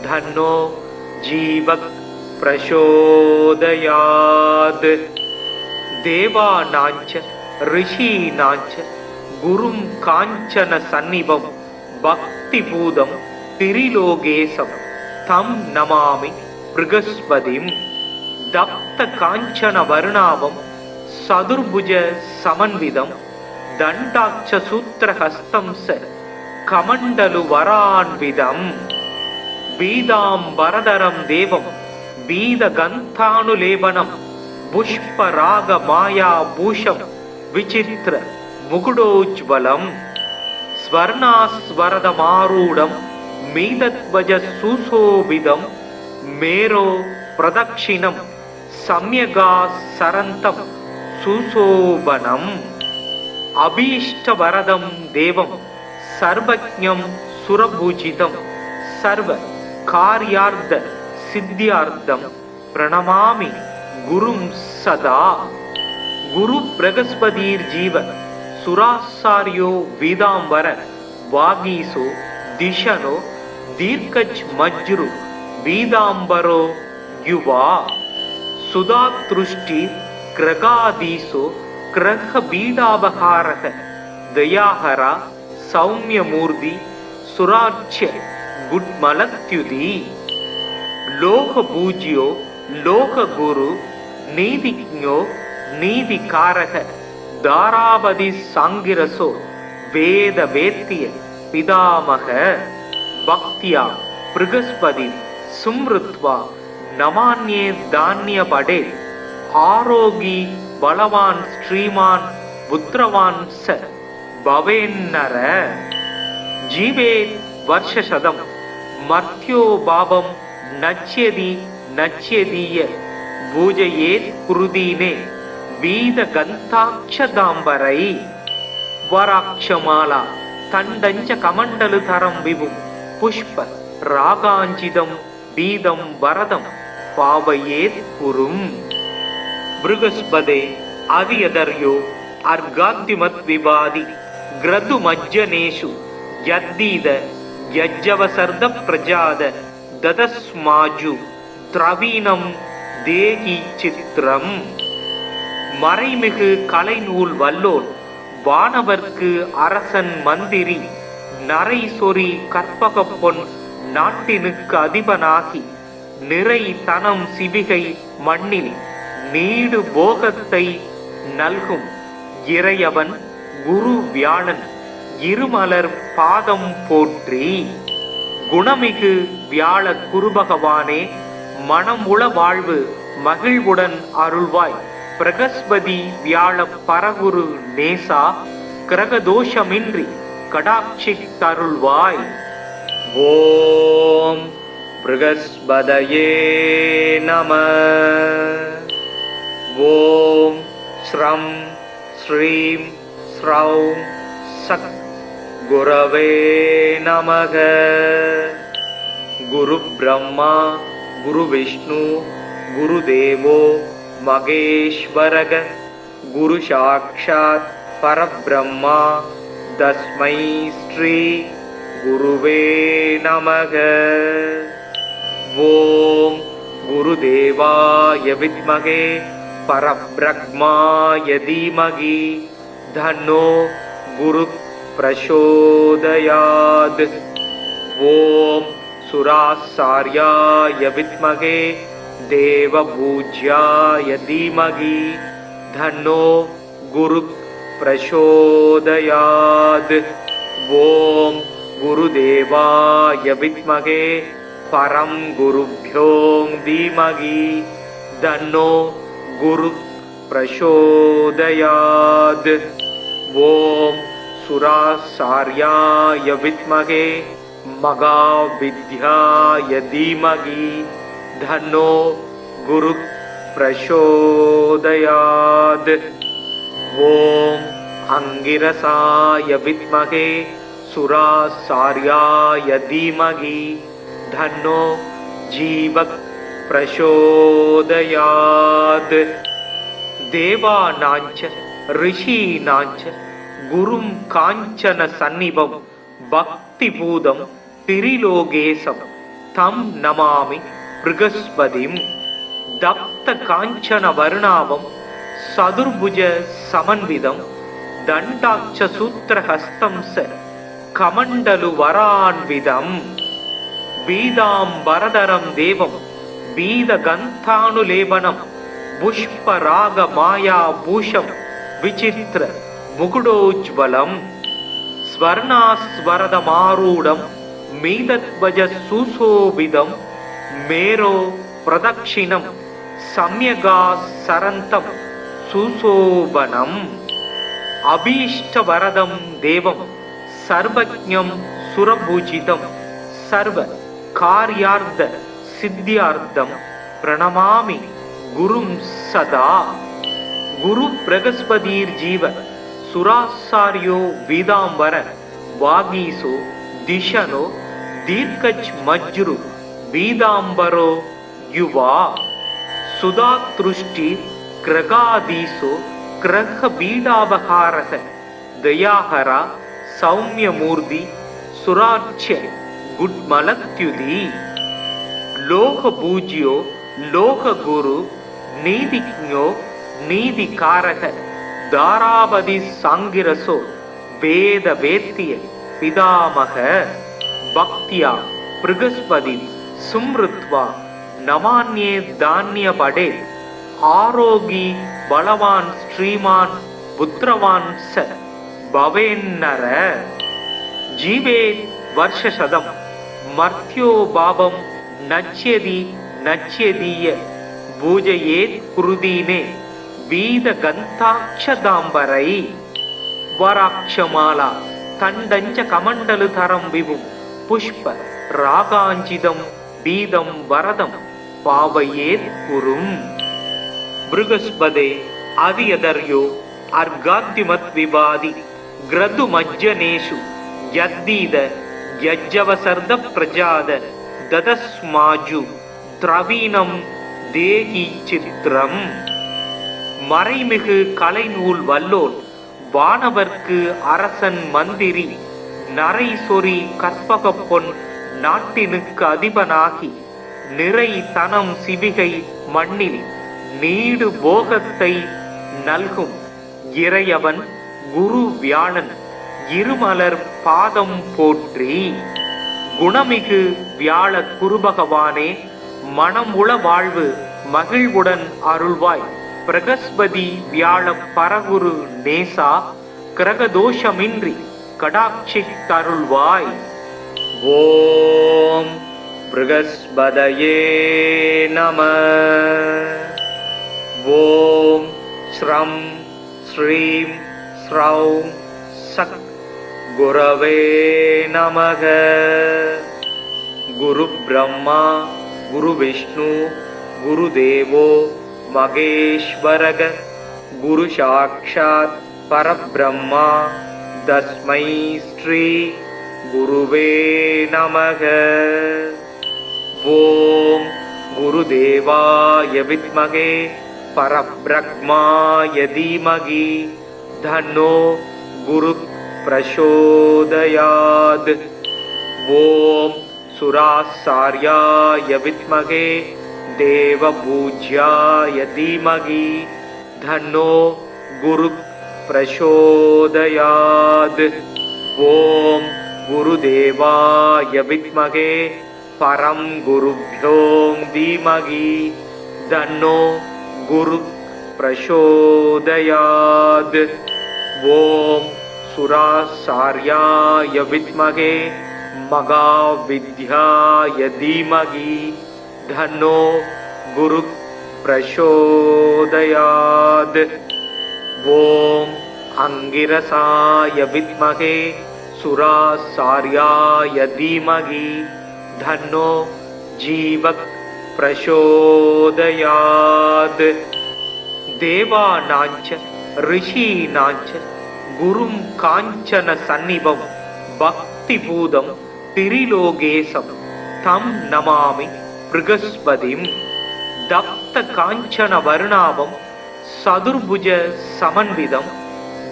தன்னோ ஜீவக் பிரசோதயாத். தேவானாஞ்ச ரிஷீனாஞ்ச குரும் காஞ்சன சந்நிபம் பக்திபூதம் திரிலோகேசம் தம் நமாமி ப்ருகஸ்பதிம். தப்த காஞ்சன வருணாவம் சதுர்புஜ சமன்விதம் தண்டாட்ச சூத்திரஹஸ்தம் ச கமண்டலு வரான்விதம் பீதாம்பரதரம் தேவம் பீதகந்தானுலேபனம் புஷ்பராக மாயா பூஷம் விசித்திர முகுடோஜ்வலம் ஸ்வர்ணாஸ்வரதமாரூடம் மீதத்வஜ சுசோபிதம் மேரோ பிரதக்ஷிணம் சம்யகா சரந்தம் சுசோபனம் அபீஷ்டவரதம் தேவம் சர்வஜ்ஞம் சுரபூஜிதம் சர்வ கார்யார்த்த சித்தியார்த்தம் பிரணமாமி குரும் சதா. குரு பிரகஸ்பதீர் ஜீவ சுராசாரியோ வீதாம்பர வாகீசோ திஷனோ தீர்க்கஜ் மஜ்ரு வீதாம்பரோ யுவா சுதாத்ருஷ்டி கிரகாதீசோ கிரக பீடாபகாரக தயாஹரா சௌமியமூர்த்தி சுராட்சிய குட்மலத்யுதி லோக பூஜ்யோ லோக குரு நீதிஜ்ஞோ நீதிகாரக தாராபதி சாங்கிரசோ வேத வேத்திய பிதாமக பக்தியா பிருகஸ்பதி சும்ருத்வா நமான்யே தானிய படே ஆரோகி பலவான் ஸ்ரீமான் புத்திரவான் ச பவேன்னர ஜீவே வர்ஷசதம் மர்த்யோ பாவம் நச்யதி நச்யதீய பூஜையேத் குருதீனே வீத கந்தாட்சதாம்பரை வராட்சமாலா தண்டஞ்ச கமண்டலு தரம் விபும் புஷ்ப ராகாஞ்சிதம் பீதம் வரதம் பாவையேத் குரும். பிருகஸ்பதே அரியதர்யோ அர்காத்திமத் விவாதி கிரது மஜ்ஜனேஷு யத்தீத யஜ்ஜவசர்த பிரஜாத ததஸ்மாஜு திரவீனம் தேகி சித்திரம். மறைமிகு கலைநூல் வல்லோன் வானவர்க்கு அரசன் மந்திரி நரை சொறி கற்பக பொன் நாட்டினுக்கு அதிபனாகி நிறை தனம் சிவிகை மண்ணில் நீடு போகத்தை நல்கும் இறையவன் குரு வியாழன் இருமலர் பாதம் போற்றி. குணமிகு வியாழ குருபகவானே மனம் உள வாழ்வு மகிழ்வுடன் அருள்வாய். பிரகஸ்பதி வியாழ பரகுரு நேசா கிரகதோஷமின்றி கடாட்சி தருள்வாய். ஓம் பிருகஸ்பதயே நம. ஓம் ஸ்ரம் ஸ்ரீம் ஸ்ரௌம் சத் குரவே நமக. குரு பிரம்மா குரு விஷ்ணு குரு தேவோ மகேஸ்வரக. குரு சாக்ஷாத் பரபிரம்மா தஸ்மை ஸ்ரீ குருவே நமக. ஓம் குருதேவாய வித்மகே பரபிரம்மாய தீமகி தன்னோ குரு பிரசோதயாத். ஓம் சுராசார்யாய வித்மகே தேவபூஜ்யாய தீமகி தன்னோ குரு பிரசோதயாத். ஓம் குருதேவாய வித்மகே பரம் குருப்யோ தீமகி தன்னோ குரு பிரசோதயாத். ஓம் சுராசார்யாய வித்மகே மகாவித்யாய தீமகி தன்னோ குரு பிரசோதயாத். ஓம் அங்கிரசாய வித்மகே சுராசார்யாய தீமகி தன்னோ ஜீவக் பிரசோதயாத். தேவானாஞ்ச ரிஷீனாஞ்ச குரும் காஞ்சன சந்நிபம் பக்தி பூதம் திரிலோகேசம் தம் நமாமி பிருகஸ்பதிம். தப்த காஞ்சன வர்ணாவம் சதுர்புஜ சமன்விதம் தண்டாட்ச சூத்திரஹஸ்தம் ச கமண்டலு வரான்விதம் பீதாம்பரதரம் தேவம் பீதகந்தானுலேபனம் புஷ்பராக மாயா பூஷம் விசித்திர முகுடோஜ்வலம் ஸ்வர்ணாஸ்வரதமாரூடம் மீதத்வஜ சுசோபிதம் மேரோ பிரதக்ஷிணம் சம்யகா சரந்தம் சுசோபனம். அபீஷ்டவரதம் தேவம் சர்வஜ்ஞம் சுரபூஜிதம் சர்வ கார்யார்த்த சித்தியார்த்தம் பிரணமாமி குரும் சதா. குரு பிரகஸ்பதீர் ஜீவ சுராசாரியோ வீதாம்பர வாகீசோ திஷனோ தீர்க்கச் மஜ்ரு வீதாம்பரோ யுவா சுதாத்ருஷ்டி கிரகாதீசோ கிரக பீடாபகாரக தயாஹரா சௌமியமூர்த்தி சுராட்சிய குட்மலத்யுதி. லோக பூஜ்யோ லோக குரு நீதிஜ்ஞோ நீதிகாரக தாராபதி சாங்கிரசோ வேத வேத்திய பிதாமக. பக்தியா பிருகஸ்பதி சும்ருத்வா நமான்யே தான்யபடே ஆரோகி பலவான் ஸ்ரீமான் புத்திரவான் ச பவேன்னர. ஜீவே வருஷசதம் மர்த்யோ பாபம் நச்யதி நச்யதீய பூஜையேத் குருதீனே வீத கந்தாட்சதாம்பரை. வராட்சமாலா தண்டஞ்ச கமண்டலு தரம் விபும் புஷ்ப ராகாஞ்சிதம் பீதம் வரதம் பாவையேத் குரும். பிருகஸ்பதே அதியதர்யோ அர்காத்திமத் விவாதி கிரது மஜ்ஜனேஷு யத்தீத யஜ்ஜவசர்த பிரஜாத ததஸ்மாஜு திரவீனம் தேகி சித்திரம். மறைமிகு கலைநூல் வல்லோன் வானவர்க்கு அரசன் மந்திரி நரை சொறி கற்பக பொன் நாட்டினுக்கு அதிபனாகி நிறை தனம் சிவிகை மண்ணில் நீடு போகத்தை நல்கும் இறையவன் குரு வியாழன் இருமலர் பாதம் போற்றி. குணமிகு வியாழ குருபகவானே மனம் உள வாழ்வு மகிழ்வுடன் அருள்வாய். பிரகஸ்பதி வியாழ பரகுரு நேசா கிரகதோஷமின்றி கடாட்சி தருள்வாய். ஓம் பிருகஸ்பதயே நம. ஓம் ஸ்ரம் ஸ்ரீம் ஸ்ரௌம் சக் குரவே நமக. குரு பிரம்மா குரு விஷ்ணு குரு தேவோ மகேஸ்வரக குரு சாக்ஷாத் பரபிரம்மா தஸ்மை ஸ்ரீ குருவே நமக. ஓம் குருதேவாய வித்மகே பரபிரம்மாய தீமகி தன்னோ குரு பிரசோதயாத். ஓம் சுராசார்யாய வித்மகே தேவபூஜ்யாய தீமகி தன்னோ குரு பிரசோதயாத். ஓம் குருதேவாய வித்மகே பரம் குருப்யோம் தீமகி தன்னோ குரு பிரசோதயாத். ஓம் சுராசார்யாய வித்மகே மகாவித்யாய தீமகி தன்னோ குரு பிரசோதயாத். ஓம் அங்கிரசாய வித்மகே சுராசார்யாய தீமகி தன்னோ ஜீவக் பிரசோதயாத். தேவானாஞ்ச ரிஷீனாஞ்ச குரும் காஞ்சன சந்நிபம் பக்தி பூதம் திரிலோகேசம் தம் நமாமி பிருகஸ்பதிம். தப்த காஞ்சன வருணாபம் சதுர்புஜ சமன்விதம்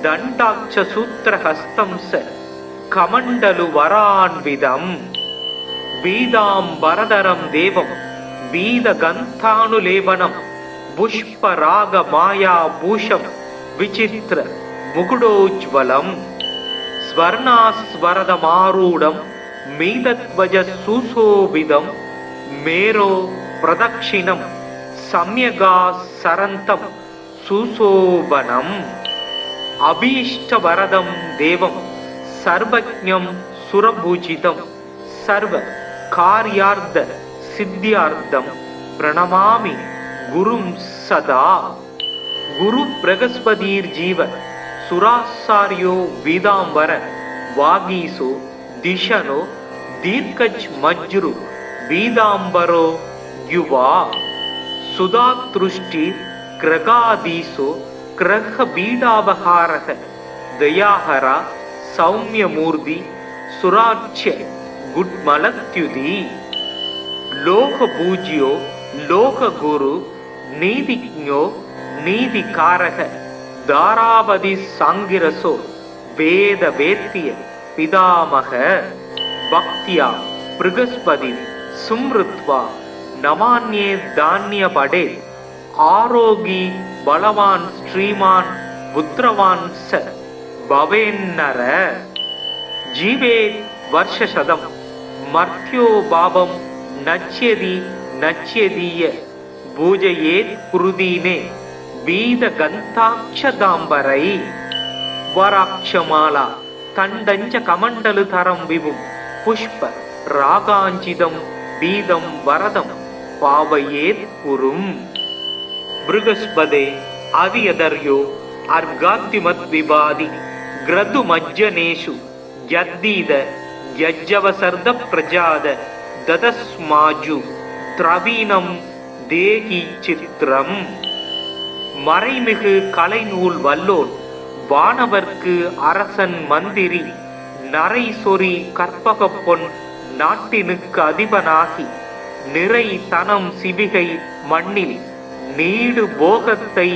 தண்டாட்ச சூத்திரஹஸ்தம் ச கமண்டலு வரான்விதம். வீதாம்பரதரம் தேவம் வீத கந்தானுலேபனம் புஷ்பராக மாயா பூஷம் விசித்திர முகுடோஜ்வலம். ஸ்வர்ணாஸ்வரதமாரூடம் மீதத்வஜ சுசோபிதம் மேரோ பிரதக்ஷிணம் சம்யகா சரந்தம் சுசோபனம். அபீஷ்டவரதம் தேவம் சர்வஜ்ஞம் சுரபூஜிதம் சர்வ கார்யார்த்த சித்தியார்த்தம் பிரணமாமி குரும் சதா. குரு பிரகஸ்பதீர் ஜீவ சுராசாரியோ வீதாம்பர வாகீசோ திஷனோ தீர்க்கஜ் மஜ்ரு வீதாம்பரோ யுவா சுதாத்ருஷ்டி கிரகாதீசோ கிரக பீடாபகாரக தயாஹரா சௌமியமூர்த்தி சுராட்சிய குட்மலத்யுதி. லோக பூஜ்யோ லோக குரு நீதிஜ்ஞோ நீதிகாரக தாராபதி சாங்கிரசோ வேத வேத்திய பிதாமக. பக்தியா பிருகஸ்பதி சும்ருத்வா நமான்யே தானிய படே ஆரோகி பலவான் ஸ்ரீமான் புத்திரவான் ச பவேன்னர. ஜீவே வர்ஷசதம் மர்த்யோ பாபம் நச்யதி நச்யதீய பூஜையேத் குருதீனே வீத கந்தாட்சதாம்பரை. வராட்சமாலா தண்டஞ்ச கமண்டலு தரம் விபும் புஷ்ப ராகாஞ்சிதம் பீதம் வரதம் பாவையேத் குரும். பிருகஸ்பதே அவியதர்யோ அர்காத்திமத் விபாதி கிரது மஜ்ஜனேஷு யத்தீத யஜ்ஜவசர்த பிரஜாத ததஸ்மாஜு திரவீனம் தேகி சித்திரம். மறைமிகு கலைநூல் வல்லோன் வானவர்க்கு அரசன் மந்திரி நரை சொறி கற்பக பொன் நாட்டினுக்கு அதிபனாகி நிறை தனம் சிவிகை மண்ணில் நீடு போகத்தை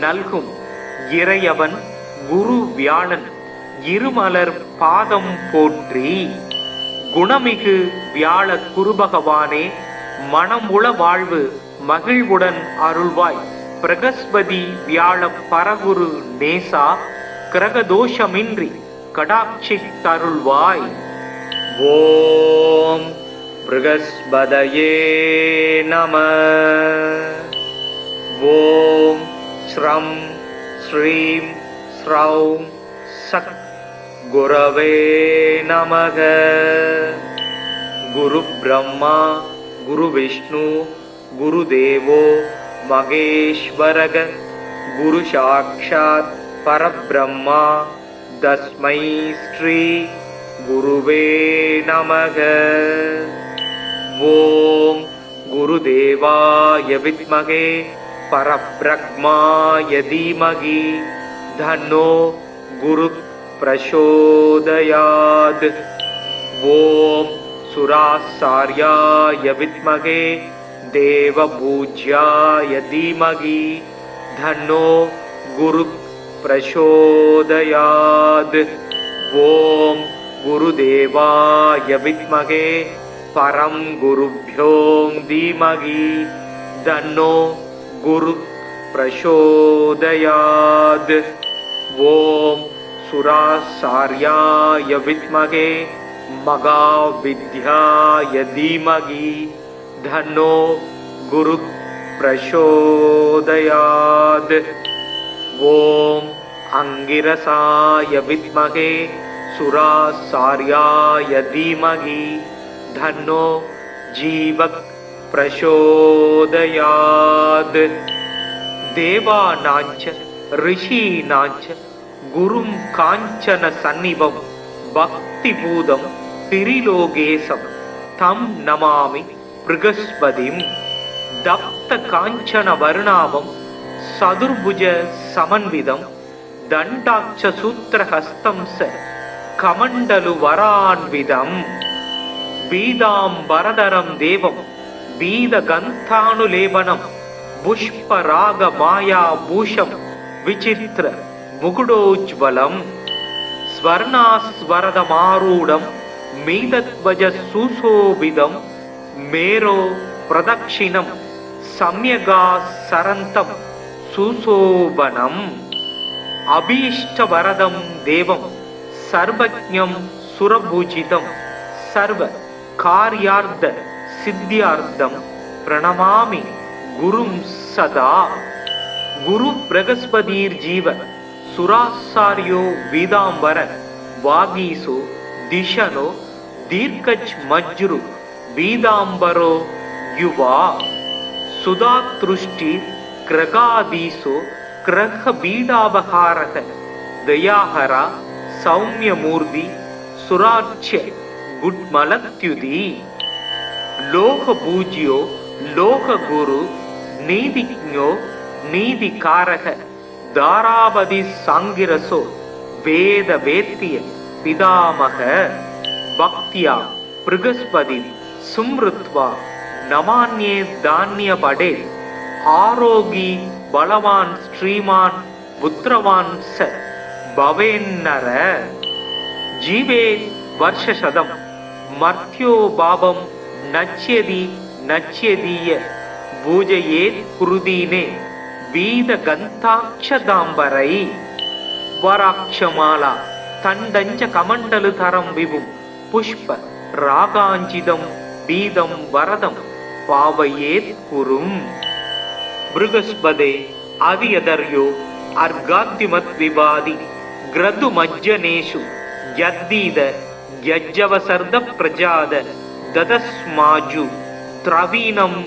நல்கும் இறையவன் குரு வியாழன் இருமலர் பாதம் போற்றி. குணமிகு வியாழ குருபகவானே மனமுள வாழ்வு மகிழ்வுடன் அருள்வாய். பிரகஸ்பதி வியாழ பரகுரு நேசா கிரகதோஷமின்றி கடாட்சி தருள்வாய். ஓம் பிருகஸ்பதயே நம. ஓம் ஸ்ரம் ஸ்ரீம் ஸ்ரௌம் சக் குரவே நமக. குரு பிரம்மா குரு விஷ்ணு குரு தேவோ மகேஸ்வரக குரு சாக்ஷாத் பரபிரம்மா தஸ்மை ஸ்ரீ குருவே நமக. ஓம் குருதேவாய வித்மகே பரபிரம்மாய தீமகி தன்னோ குரு பிரசோதயாத். ஓம் சுராசார்யாய வித்மகே தேவபூஜ்யாய தீமகி தன்னோ குரு பிரசோதயாத். ஓம் குருதேவாய வித்மகே பரம் குருப்யோ தீமகி தன்னோ குரு பிரசோதயாத். ஓம் சுராசார்யாய வித்மகே மகாவித்யாய தீமகி தன்னோ குரு பிரசோதயாத். ஓம் அங்கிரசாய வித்மகே சுராசார்யாய தீமகி தன்னோ ஜீவக் பிரசோதயாத். தேவானாஞ்ச ரிஷீனாஞ்ச குரும் காஞ்சன சந்நிபம் பக்தி பூதம் திரிலோகேசம் தம் நமாமி பிருகஸ்பதிம். தப்த காஞ்சன வருணாவம் சதுர்புஜ சமன்விதம் தண்டாட்ச சூத்திரஹஸ்தம் ச கமண்டலு வரான்விதம். பீதாம்பரதரம் தேவம் பீத கந்தானுலேபனம் புஷ்பராக மாயா பூஷம் விசித்திர முகுடோஜ்வலம். ஸ்வர்ணாஸ்வரதமாரூடம் மீதத்வஜ சுசோபிதம் மேரோ பிரதக்ஷிணம் சம்யகா சரந்தம் சுசோபனம். அபீஷ்டவரதம் தேவம் சர்வஜ்ஞம் சுரபூஜிதம் சர்வ கார்யார்த்த சித்தியார்த்தம் பிரணமாமி குரும் சதா. குரு பிரகஸ்பதீர் ஜீவ சுராசாரியோ வீதாம்பர वागीसो दिशनो दीर्घच मज्रु पीताम्बरो युवा सुधातृष्टि क्रगादीसो क्रह बीडावहारः दयाहरा सौम्यमूर्ति सुराच्य गुड्मलत्युदी लोक पूज्यो लोक गुरु नीतिज्ञो नीतिकारः दारावधि सांगिरसो वेद वेत्य पितामह भक्त्या बृहस्पति सुमृत्वा नमान्ये धान्य पडे आरोगी बलवान श्रीमान पुत्रवान स भवेन्नर जीवे वर्षशतम मर्त्यो भावम नच्यति नच्यदीय पूजयेत् कुरुदीने वीद गन्ताक्षदाम्बरै वराक्षमाला तण्डञ्च कमण्डलुतरं विभुं पुष्प रागाञ्चितं बीदं वरदं पावयेत् कुरुम् बृहस्पते आदियदर्यो अर्घाद्युमद्विवादि ग्रदुमज्जनेषु यद्दीद यज्जवसर्द प्रजाद ददस्माजु திரவீனம்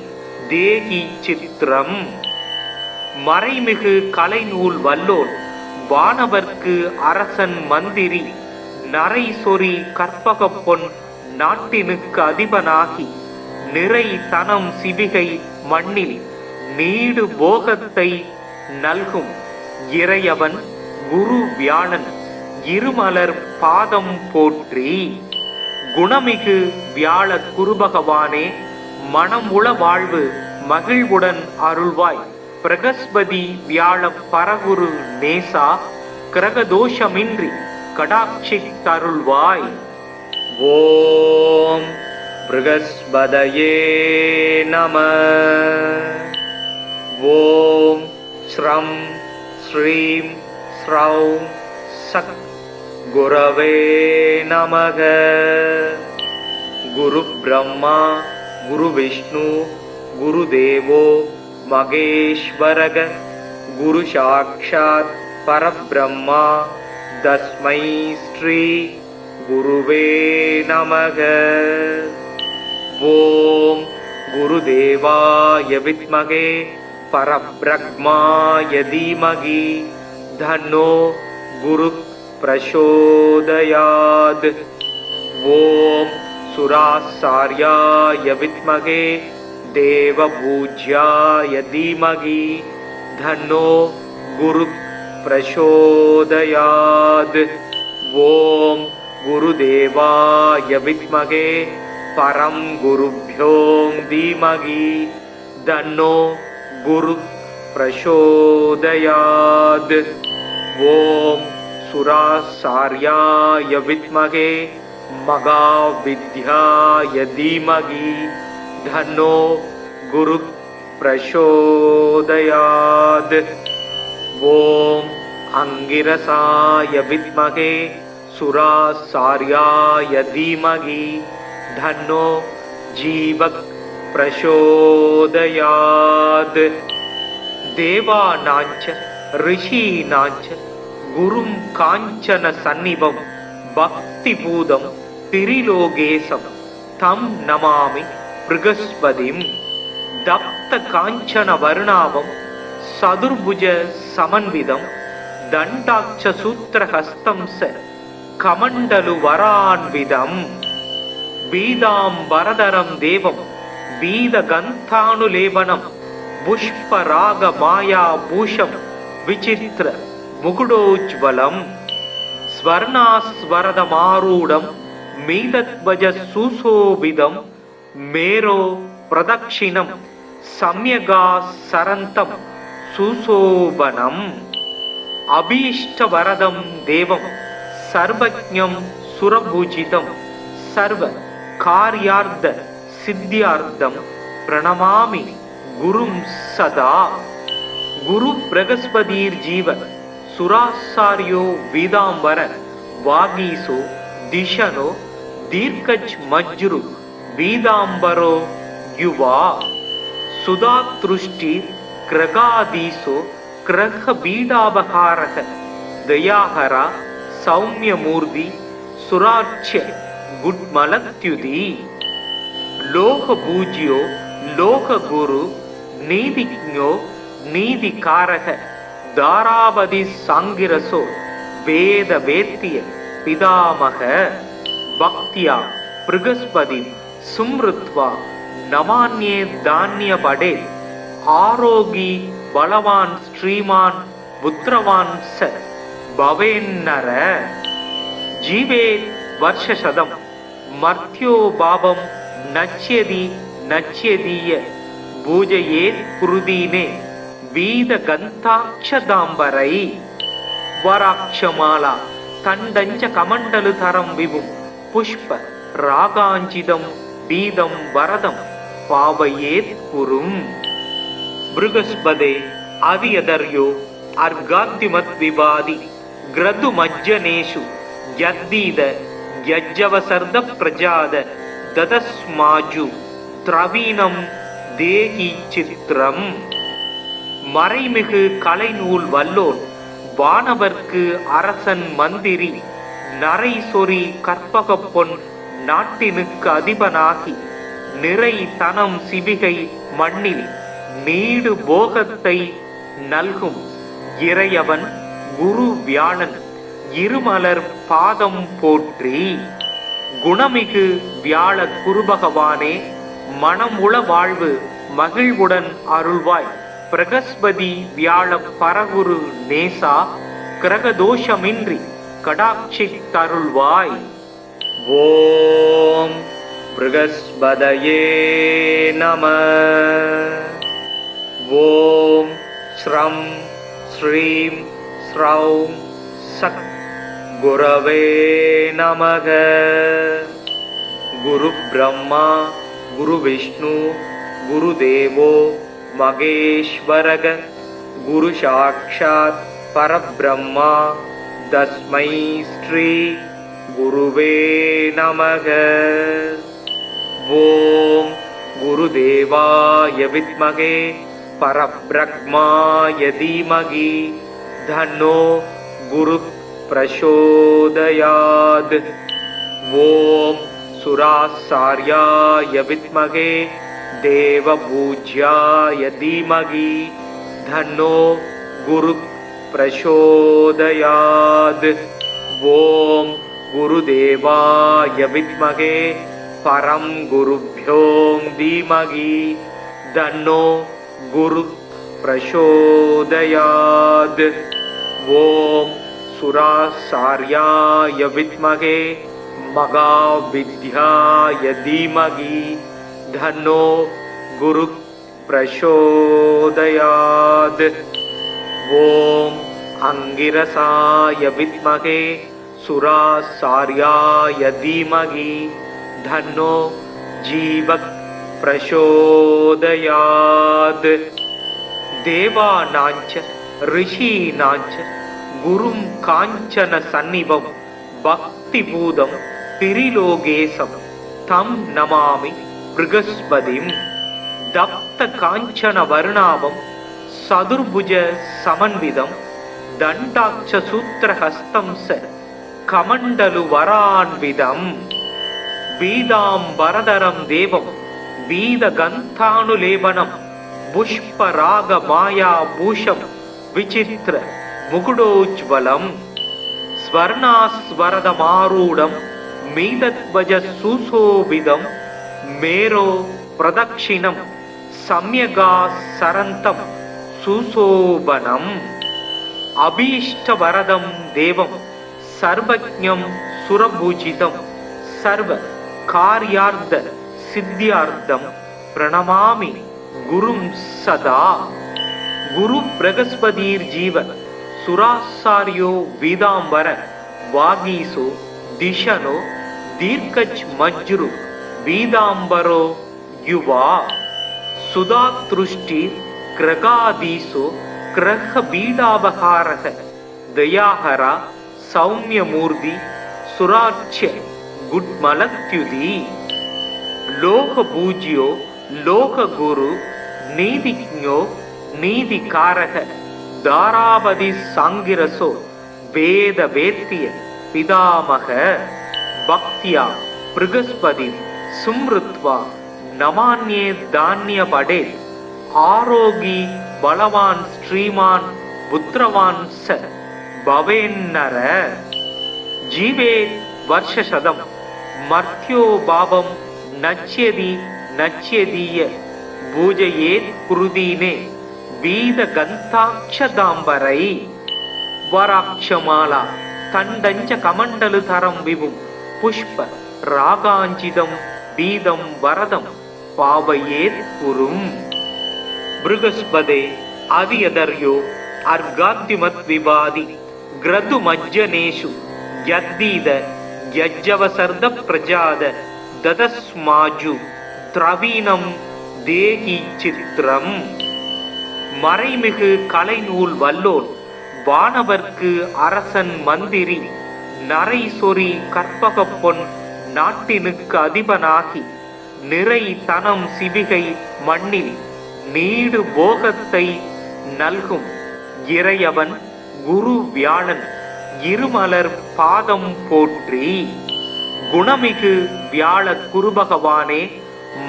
தேகி சித்திரம் மறைமிகு கலைநூல் வல்லோன் வானவர்க்கு அரசன் மந்திரி நரை சொறி கற்பக பொன் நாட்டினுக்கு அதிபனாகி நிறை தனம் சிவிகை மண்ணில் நீடு போகத்தை நல்கும் இறையவன் குரு வியாழன் இருமலர் பாதம் போற்றி. குணமிகு வியாழ குருபகவானே மனமுள வாழ்வு மகிழ்வுடன் அருள்வாய். பிரகஸ்பதி வியாழ பரகுரு நேசா கிரகதோஷமின்றி கடாட்சித்தருள்வாய். ஓம் ப்ருகஸ்பதயே நம. ஓம் ஸ்ரம் ஸ்ரீம் ஸ்ரௌம் சக் குரவே நமக. குரு பிரம்மா குரு விஷ்ணு குரு தேவோ மகேஸ்வரக. குரு சாக்ஷாத் பரபிரம்மா தஸ்மை ஸ்ரீ குருவே நமக. ஓம் குருதேவாய வித்மகே பரபிரம்மாய தீமகி தன்னோ குரு பிரசோதயாத். ஓம் சுராசார்யாய வித்மகே தேவபூஜ்யாய தீமகி தன்னோ குரு பிரசோதயாத். ஓம் குருதேவாய வித்மகே பரம் குருப்யோ தீமகி தன்னோ குரு பிரசோதயாத். ஓம் சுராசார்யாய வித்மகே மகாவித்யாய தீமகி தன்னோ குரு பிரசோதயாத். ஓம் அங்கிரசாய வித்மகே சுராசார்யாய தீமகி தன்னோ ஜீவக் பிரசோதயாத். தேவானாஞ்ச ரிஷீனாஞ்ச குரும் காஞ்சன சந்நிபம் பக்தி பூதம் திரிலோகேசம் தம் நமாமி ப்ருகஸ்பதிம். தப்த காஞ்சன வருணாவம் சதுர்புஜ சமன்விதம் தண்டாட்ச சூத்திரஹஸ்தம் ச கமண்டலு வரான்விதம். பீதாம்பரதரம் தேவம் பீத கந்தானுலேபனம் புஷ்பராக மாயா பூஷம் விசித்திர முகுடோஜ்வலம். ஸ்வர்ணாஸ்வரதமாரூடம் மீதத்வஜ சுசோபிதம் மேரோ பிரதக்ஷிணம் சம்யகா சரந்தம் சுசோபனம். அபீஷ்டவரதம் தேவம் சர்வஜ்ஞம் சுரபூஜிதம் சர்வ கார்யார்த்த சித்தியார்த்தம் பிரணமாமி குரும் சதா. குரு பிரகஸ்பதீர் ஜீவ சுராசாரியோ வீதாம்பர வாகீசோ திஷனோ தீர்க்கஜ் மஜ்ரு வீதாம்பரோ யுவா சுதாத்ருஷ்டி கிரகாதீசோ கிரக பீடாபகாரக தயாஹரா சௌமியமூர்த்தி सुराच्य गुड्मलत्युदी लोक पूज्यो लोक गुरु नीतिज्ञो नीतिकारक दारावधि सांगिरसो वेद वेत्य पितामह भक्त्या बृहस्पति सुमृत्वा नमान्ये धान्य पडे आरोगी बलवान श्रीमान पुत्रवान स भवेन्नर जीवे वर्षशतम मर्त्यो भावम नच्यति नच्यदीय पूजये कुरुदीने वीद गंताक्षदांबरै वराक्षमाला तंडंच कमंडलु तरम विभुम पुष्प रागांचिदम बीदम वरदम पावयेत् कुरुम बृहस्पते आदियदर्यो अर्गाद्युमत् विवादि ग्रदु मज्जनेषु यद्दीद यज्जवसर्द प्रजाद ददस्माजु திரவீனம் தேகி சித்திரம் மறைமிகு கலைநூல் வல்லோன் வானவர்க்கு அரசன் மந்திரி நரை சொறி கற்பக பொன் நாட்டினுக்கு அதிபனாகி நிறை தனம் சிவிகை மண்ணில் நீடு போகத்தை நல்கும் இறையவன் குரு வியாழன் இருமலர் பாதம் போற்றி குணமிகு வியாழ குருபகவானே மனமுள வாழ்வு மகிழ்வுடன் அருள்வாய் பிரகஸ்பதி வியாழ பரகுரு நேசா கிரகதோஷமின்றி கடாட்சி தருள்வாய். ஓம் ப்ருகஸ்பதயே நம. ஓம் ஸ்ரம் ஸ்ரீம் ஸ்ரௌம் சத் குரவே நமக. குரு பிரம்மா குரு விஷ்ணு குரு தேவோ மகேஸ்வரக குரு சாக்ஷாத் பரபிரம்மா தஸ்மை ஸ்ரீ குருவே நமக. ஓம் குருதேவாய வித்மகே பரபிரம்மாய தீமகி தன்னோ குரு பிரசோதயாத். ஓம் சுராசார்யாய வித்மகே தேவபூஜ்யாய தீமகி தன்னோ குரு பிரசோதயாத். ஓம் குருதேவாய வித்மகே பரம் குருப்யோ தீமகி தன்னோ குரு பிரசோதயாத். ஓம் சுராசார்யாய வித்மகே மகாவித்யாய தீமகி தன்னோ குரு பிரசோதயாத். ஓம் அங்கிரசாய வித்மகே சுராசார்யாய தீமகி தன்னோ ஜீவக் பிரசோதயாத். தேவானாஞ்ச ரிஷீனாஞ்ச குரும் காஞ்சன சந்நிபம் பக்தி பூதம் திரிலோகேசம் தம் நமாமி ப்ருகஸ்பதிம். தப்த காஞ்சன வருணாபம் சதுர்புஜ சமன்விதம் தண்டாட்ச சூத்திரஹஸ்தம் ச கமண்டலு வரான்விதம். பீதாம்பரதரம் தேவம் வீத கந்தானுலேபனம் புஷ்பராக மாயா பூஷம் விசித்திர முகுடோஜ்வலம். ஸ்வர்ணாஸ்வரதமாரூடம் மீதத்வஜ சுசோபிதம் மேரோ பிரதக்ஷிணம் சம்யகா சரந்தம் சுசோபனம். அபீஷ்டவரதம் தேவம் சர்வஜ்ஞம் சுரபூஜிதம் சர்வ கார்யார்த்த சித்தியார்த்தம் பிரணமாமி குரும் சதா. குரு பிரகஸ்பதிர் ஜீவ சுராசாரியோ வீதாம்பர வாகீசோ திஷனோ தீர்க்கச் மஜ்ரு வீதாம்பரோ யுவா. சுதாத்ருஷ்டி கிரகாதீசோ கிரக பீடாபகாரக தயாஹரா சௌமியமூர்த்தி சுராட்சிய குட்மலத்யுதி. லோக பூஜ்யோ லோக குரு நீதிஜ்ஞோ நீதிகாரக தாராவதி சாங்கிரசோ வேத வேத்திய பிதாமக பக்தியா பிருகஸ்பதி சும்ருத்வா நமான்யே தானிய படே ஆரோகி பலவான் ஸ்ரீமான் புத்திரவான் ச பவேன்னர ஜீவே வருஷசதம் மர்த்யோ பாவம் நச்யதி நச்யதீய பூஜையேத் குருதீனே வீத கந்தாட்சதாம்பரை வராட்சமாலா தண்டஞ்ச கமண்டலு தரம் விபும் புஷ்ப ராகாஞ்சிதம் பீதம் வரதம் பாவையேத் குரும் பிருகஸ்பதே அதியதர்யோ அர்காத்திமத் விவாதி கிரது மஜ்ஜனேஷு யத்தீத யஜ்ஜவசர்த பிரஜாத ததஸ்மாஜு திரவீணம் தேகி சித்திரம் மறைமிகு கலைநூல் வல்லோன் வானவர்க்கு அரசன் மந்திரி நரை சொறி கற்பக பொன் நாட்டினுக்கு அதிபனாகி நிறை தனம் சிவிகை மண்ணில் நீடு போகத்தை நல்கும் இறையவன் குரு வியாழன் இருமலர் பாதம் போற்றி. குணமிகு வியாழ குருபகவானே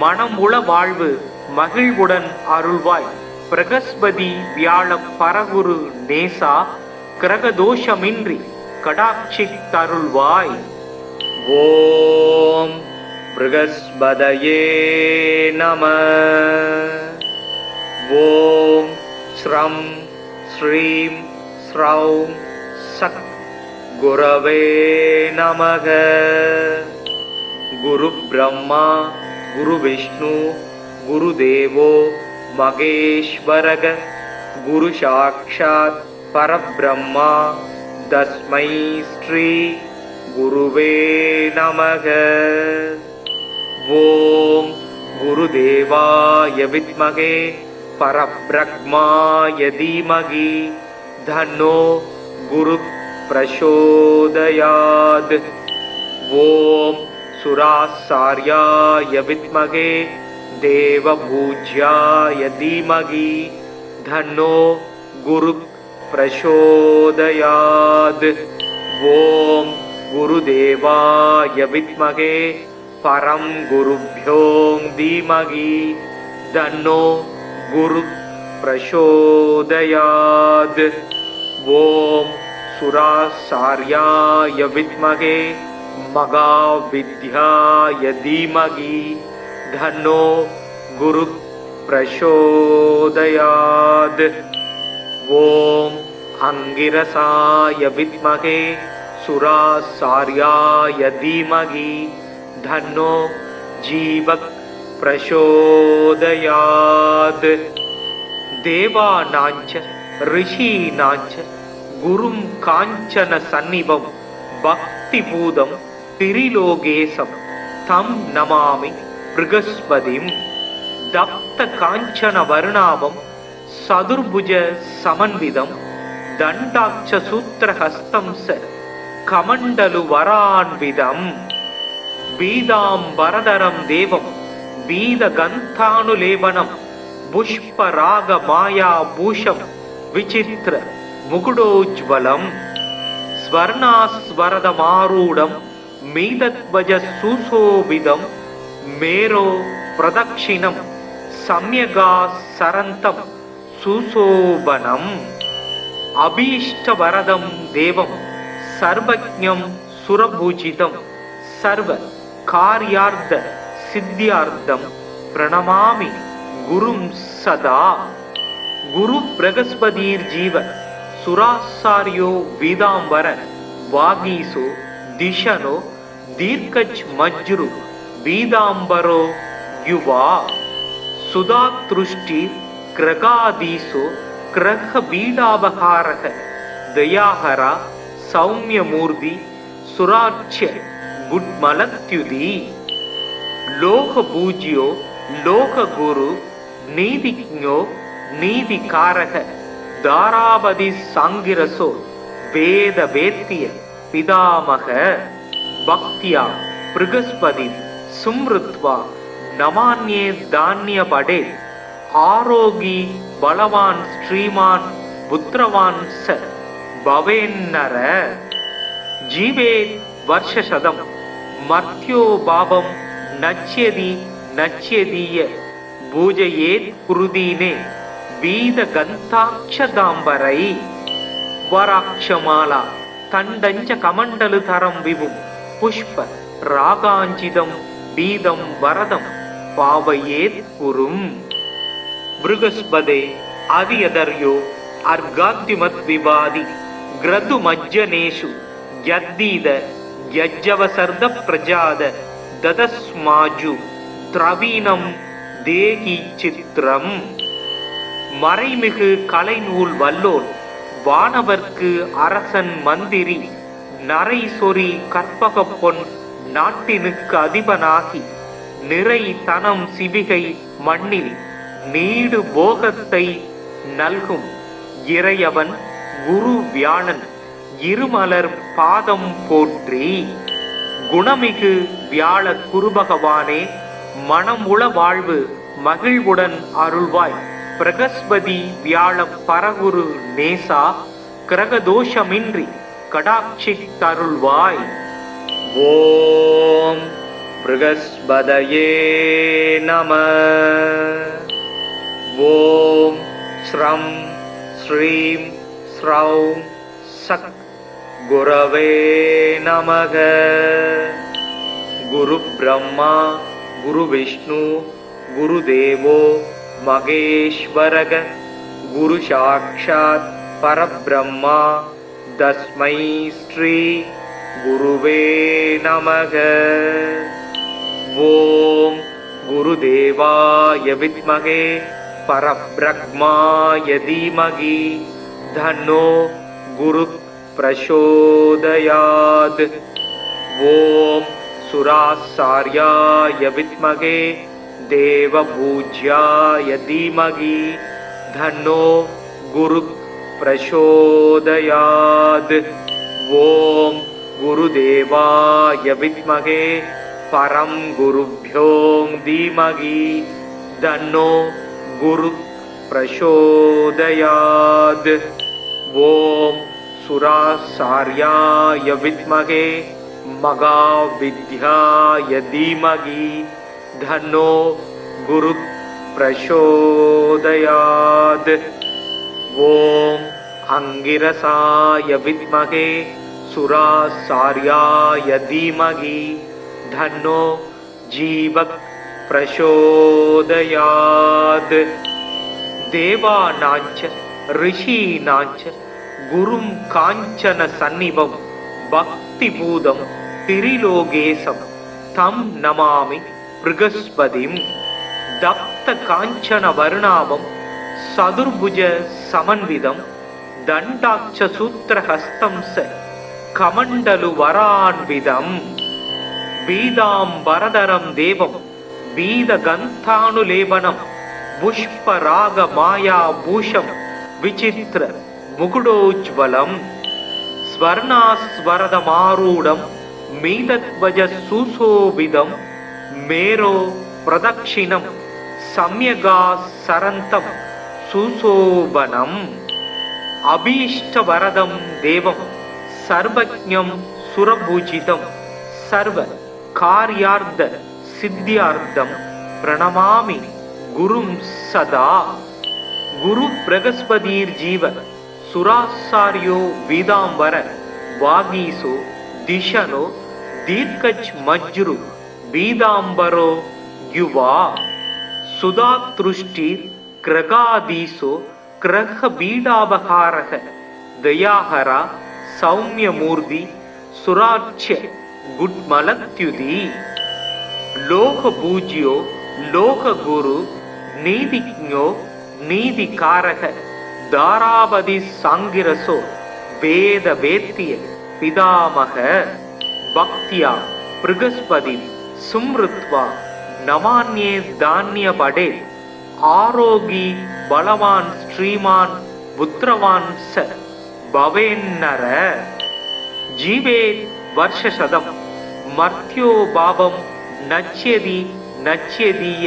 மனம் உள வாழ்வு மகிழ்வுடன் அருள்வாய். பிரகஸ்பதி வியாழ பரகுரு நேசா கிரகதோஷமின்றி கடாட்சி தருள்வாய். ஓம் பிருகஸ்பதயே நம. ஓம் ஸ்ரம் ஸ்ரீம் ஸ்ரௌம் சத் குரவே நமக. குரு பிரம்மா குரு விஷ்ணு குரு தேவோ மகேஸ்வரக. குரு சாக்ஷாத் பரபிரம்மா தஸ்மை ஸ்ரீ குருவே நமக. ஓம் குருதேவாய வித்மகே பரப்ரக்மாய தீமகி தன்னோ குரு பிரசோதயாத். ஓம் சுராசார்யாய வித்மகே தேவபூஜ்யாய தீமகி தன்னோ குரு பிரசோதயாத். ஓம் குருதேவாய வித்மகே பரம் குருப்யோ தீமகி தன்னோ குரு பிரசோதயாத். ஓம் சுராசார்யாய வித்மகே மகாவித்யாய தீமகி தன்னோ குரு பிரசோதயாத். ஓம் அங்கிரசாய வித்மகே சுராசார்யாய தீமகி தன்னோ ஜீவக் பிரசோதயாத். தேவானாஞ்ச ரிஷீனாஞ்ச குரும் காஞ்சன சந்நிபம் பக்தி பூதம் திரிலோகேசம் தம் நமாமி பிருகஸ்பதிம். தப்த காஞ்சன வருணாபம் சதுர்புஜ சமன்விதம் தண்டாட்ச சூத்திரஹஸ்தம் ச கமண்டலு வரான்விதம். பீதாம்பரதரம் தேவம் பீத கந்தானுலேபனம் புஷ்பராக மாயா பூஷம் விசித்திர முகுடோஜ்வலம். ஸ்வர்ணாஸ்வரதமாரூடம் மீதத்வஜ சுசோபிதம் மேரோ பிரதக்ஷிணம் சம்யகா சரந்தம் சுசோபனம். அபீஷ்டவரதம் தேவம் சர்வஜ்ஞம் சுரபூஜிதம் சர்வ கார்யார்த்த சித்தியார்த்தம் பிரணமாமி குரும் சதா. குரு பிரகஸ்பதீர் ஜீவ சுராசாரியோ வீதாம்பர வாகீசோ திஷனோ தீர்க்கஜ் மஜ்ரு வீதாம்பரோ யுவா. சுதாத்ருஷ்டி கிரகாதீசோ கிரக பீடாபகாரக தயாஹரா சௌமியமூர்த்தி சுராட்சிய குட்மலத்யுதி. லோக பூஜ்யோ லோக குரு நீதிஜ்ஞோ நீதிகாரக தாராபதி சாங்கிரசோ வேத வேத்திய பிதாமக. பக்தியா பிருகஸ்பதி சும்ருத்வா நமான்யே தானிய படே ஆரோகி பலவான் ஸ்ரீமான் புத்திரவான் ச பவேன்னர. ஜீவே வருஷசதம் மர்த்யோ பாவம் நச்யதி நச்யதீய பூஜையேத் குருதீனே வீத கந்தாட்சதாம்பரை வராட்சமாலா தண்டஞ்ச கமண்டலு தரம் விபும் புஷ்ப ராகாஞ்சிதம் பீதம் வரதம் பாவையேத் குரும். பிருகஸ்பதே அதியதர்யோ அர்காத்யுமத் விவாதி கிரது மஜ்ஜனேஷு யத்தீத யஜ்ஜவசர்த பிரஜாத ததஸ்மாஜு திரவீனம் தேகி சித்திரம். மறைமிகு கலைநூல் வல்லோன் வானவர்க்கு அரசன் மந்திரி நரை சொறி கற்பக பொன் நாட்டினுக்கு அதிபனாகி நிறை தனம் சிவிகை மண்ணில் நீடு போகத்தை நல்கும் இறையவன் குரு வியாழன் இருமலர் பாதம் போற்றி. குணமிகு வியாழ குருபகவானே மனம் உள வாழ்வு மகிழ்வுடன் அருள்வாய். பிரகஸ்பதி வியாழ பரகுரு நேசா கிரகதோஷமின்றி கடாட்சி தருள்வாய். ஓம் பிருகஸ்பதயே நம. ஓம் ஸ்ரம் ஸ்ரீம் ஸ்ரௌம் சக் குரவே நமக. குரு பிரம்மா குரு விஷ்ணு குரு தேவோ மகேஸ்வரக. குரு சாக்ஷாத் பரபிரம்மா தஸ்மை ஸ்ரீ குருவே நமக. ஓம் குருதேவாய வித்மகே பரபிரம்மாய தீமகி தன்னோ குரு பிரசோதயாத். ஓம் சுராசார்யாய வித்மகே தேவபூஜ்யாய தீமகி தன்னோ குரு பிரசோதயாத். ஓம் குருதேவாய வித்மகே பரம் குருப்யோ தீமகி தன்னோ குரு பிரசோதயாத். ஓம் சுராசார்யாய வித்மகே மகாவித்யாய தீமகி தன்னோ குரு பிரசோதயாத். ஓம் அங்கிரசாய வித்மகே சுராசார்யாய தீமகி தன்னோ ஜீவக் பிரசோதயாத். தேவானாஞ்ச ரிஷீனாஞ்ச குரும் காஞ்சன சந்நிபம் பக்தி பூதம் திரிலோகேசம் தம் நமாமி பிருகஸ்பதிம். தப்த காஞ்சன வர்ணாபம் சதுர்புஜ சமன்விதம் தண்டாட்ச சூத்திரஹஸ்தம் ச கமண்டலு வரான்விதம். பீதாம்பரதரம் தேவம் பீத கந்தானுலேபனம் புஷ்பராக மாயா பூஷம் விசித்திர முகுடோஜ்வலம். ஸ்வர்ணாஸ்வரதமாரூடம் மீதத்வஜ சுசோபிதம் மேரோ பிரதக்ஷிணம் சம்யகா சரந்தம் சுசோபனம். அபீஷ்டவரதம் தேவம் சர்வஜ்ஞம் சுரபூஜிதம் சர்வ கார்யார்த்த சித்தியார்த்தம் பிரணமாமி குரும் சதா. குரு பிரகஸ்பதீர் ஜீவ சுராசாரியோ வீதாம்பர வாகீசோ திஷனோ தீர்க்கச் மஜ்ரு வீதாம்பரோ யுவா. சுதாத்ருஷ்டிர் கிரகாதீசோ கிரக பீடாபகாரக தயாஹரா சௌமியமூர்த்தி சுராட்சிய குட்மலத்யுதி. லோக பூஜ்யோ லோக குரு நீதிஜ்ஞோ நீதிகாரக தாராபதி சாங்கிரசோ வேத வேத்திய பிதாமக. பக்தியா பிருகஸ்பதி சும்ருத்வா நமான்யே தானிய படே. ஆரோகி பலவான் ஸ்ரீமான் புத்திரவான் ச பவேன்னர. ஜீவே வர்ஷசதம் மர்த்யோ பாவம் நச்யதி நச்யதீய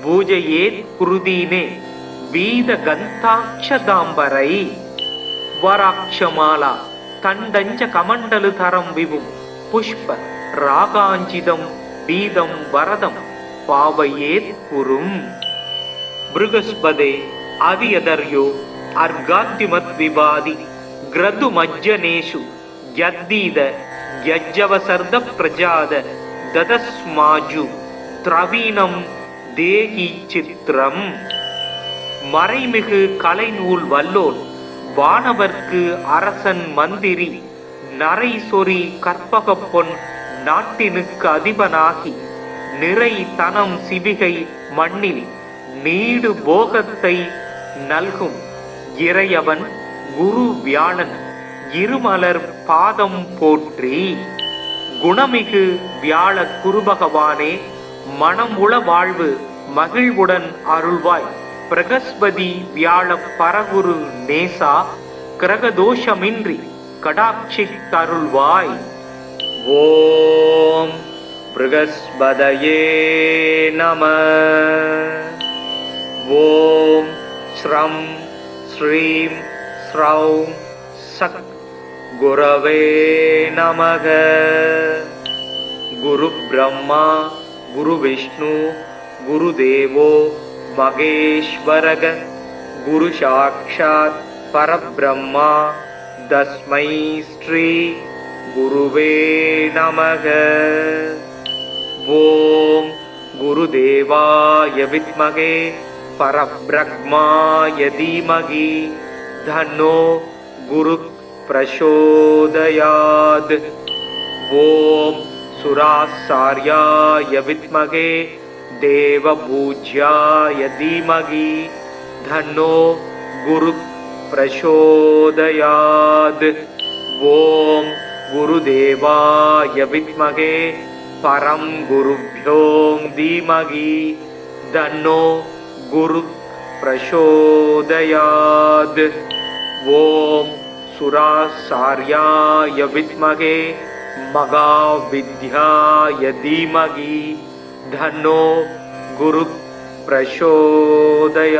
பூஜையேத் குருதீனே வீத கந்தாட்சதாம்பரை. வராட்சமாலா தண்டஞ்ச கமண்டலு தரம் விபும் புஷ்ப ராகாஞ்சிதம் பீதம் வரதம் பாவையேத் குரும். பிருகஸ்பதே அதியதர்யோ அர்காத்திமத் விவாதி கிரது மஜ்ஜனேஷு யத்தீத யஜ்ஜவசர்த பிரஜாத ததஸ்மாஜு திரவீணம் தேகி சித்திரம். மறைமிகு கலைநூல் வல்லோன் வானவர்க்கு அரசன் மந்திரி நரை சொறி கற்பக பொன் நாட்டினுக்கு அதிபனாகி நிறை தனம் சிவிகை மண்ணில் நீடு போகத்தை நல்கும் இறையவன் குரு வியாழன் இருமலர் பாதம் போற்றி. குணமிகு வியாழ குருபகவானே, மனம் உள வாழ்வு மகிழ்வுடன் அருள்வாய். பிரகஸ்பதி வியாழ பரகுரு நேசா, கிரகதோஷமின்றி கடாட்சி தருள்வாய். ஓம் பிருகஸ்பதயே நம. ஓம் ஸ்ரம் ஸ்ரீம் ஸ்ரௌம் சக் குரவே நமக. குரு பிரம்மா குரு விஷ்ணு குரு தேவோ மகேஸ்வரக. குரு சாக்ஷாத் பரபிரம்மா தஸ்மை ஸ்ரீ குருவே நமக. ஓம் குருதேவாய வித்மகே பரபிரம்மாய தீமகி தன்னோ குரு பிரசோதயாத். ஓம் சுராசார்யாய வித்மகே தேவபூஜ்யாய தீமகி தன்னோ குரு பிரசோதயாத். ஓம் குருதேவாய வித்மகே பரம் குருभ्यो தீமகி தன்னோ குரு பிரசோதயாத். ஓம் சுராசார்யாய வித்மகே மகாவித்யாய தீமகி தன்னோ குரு பிரசோதயாத்.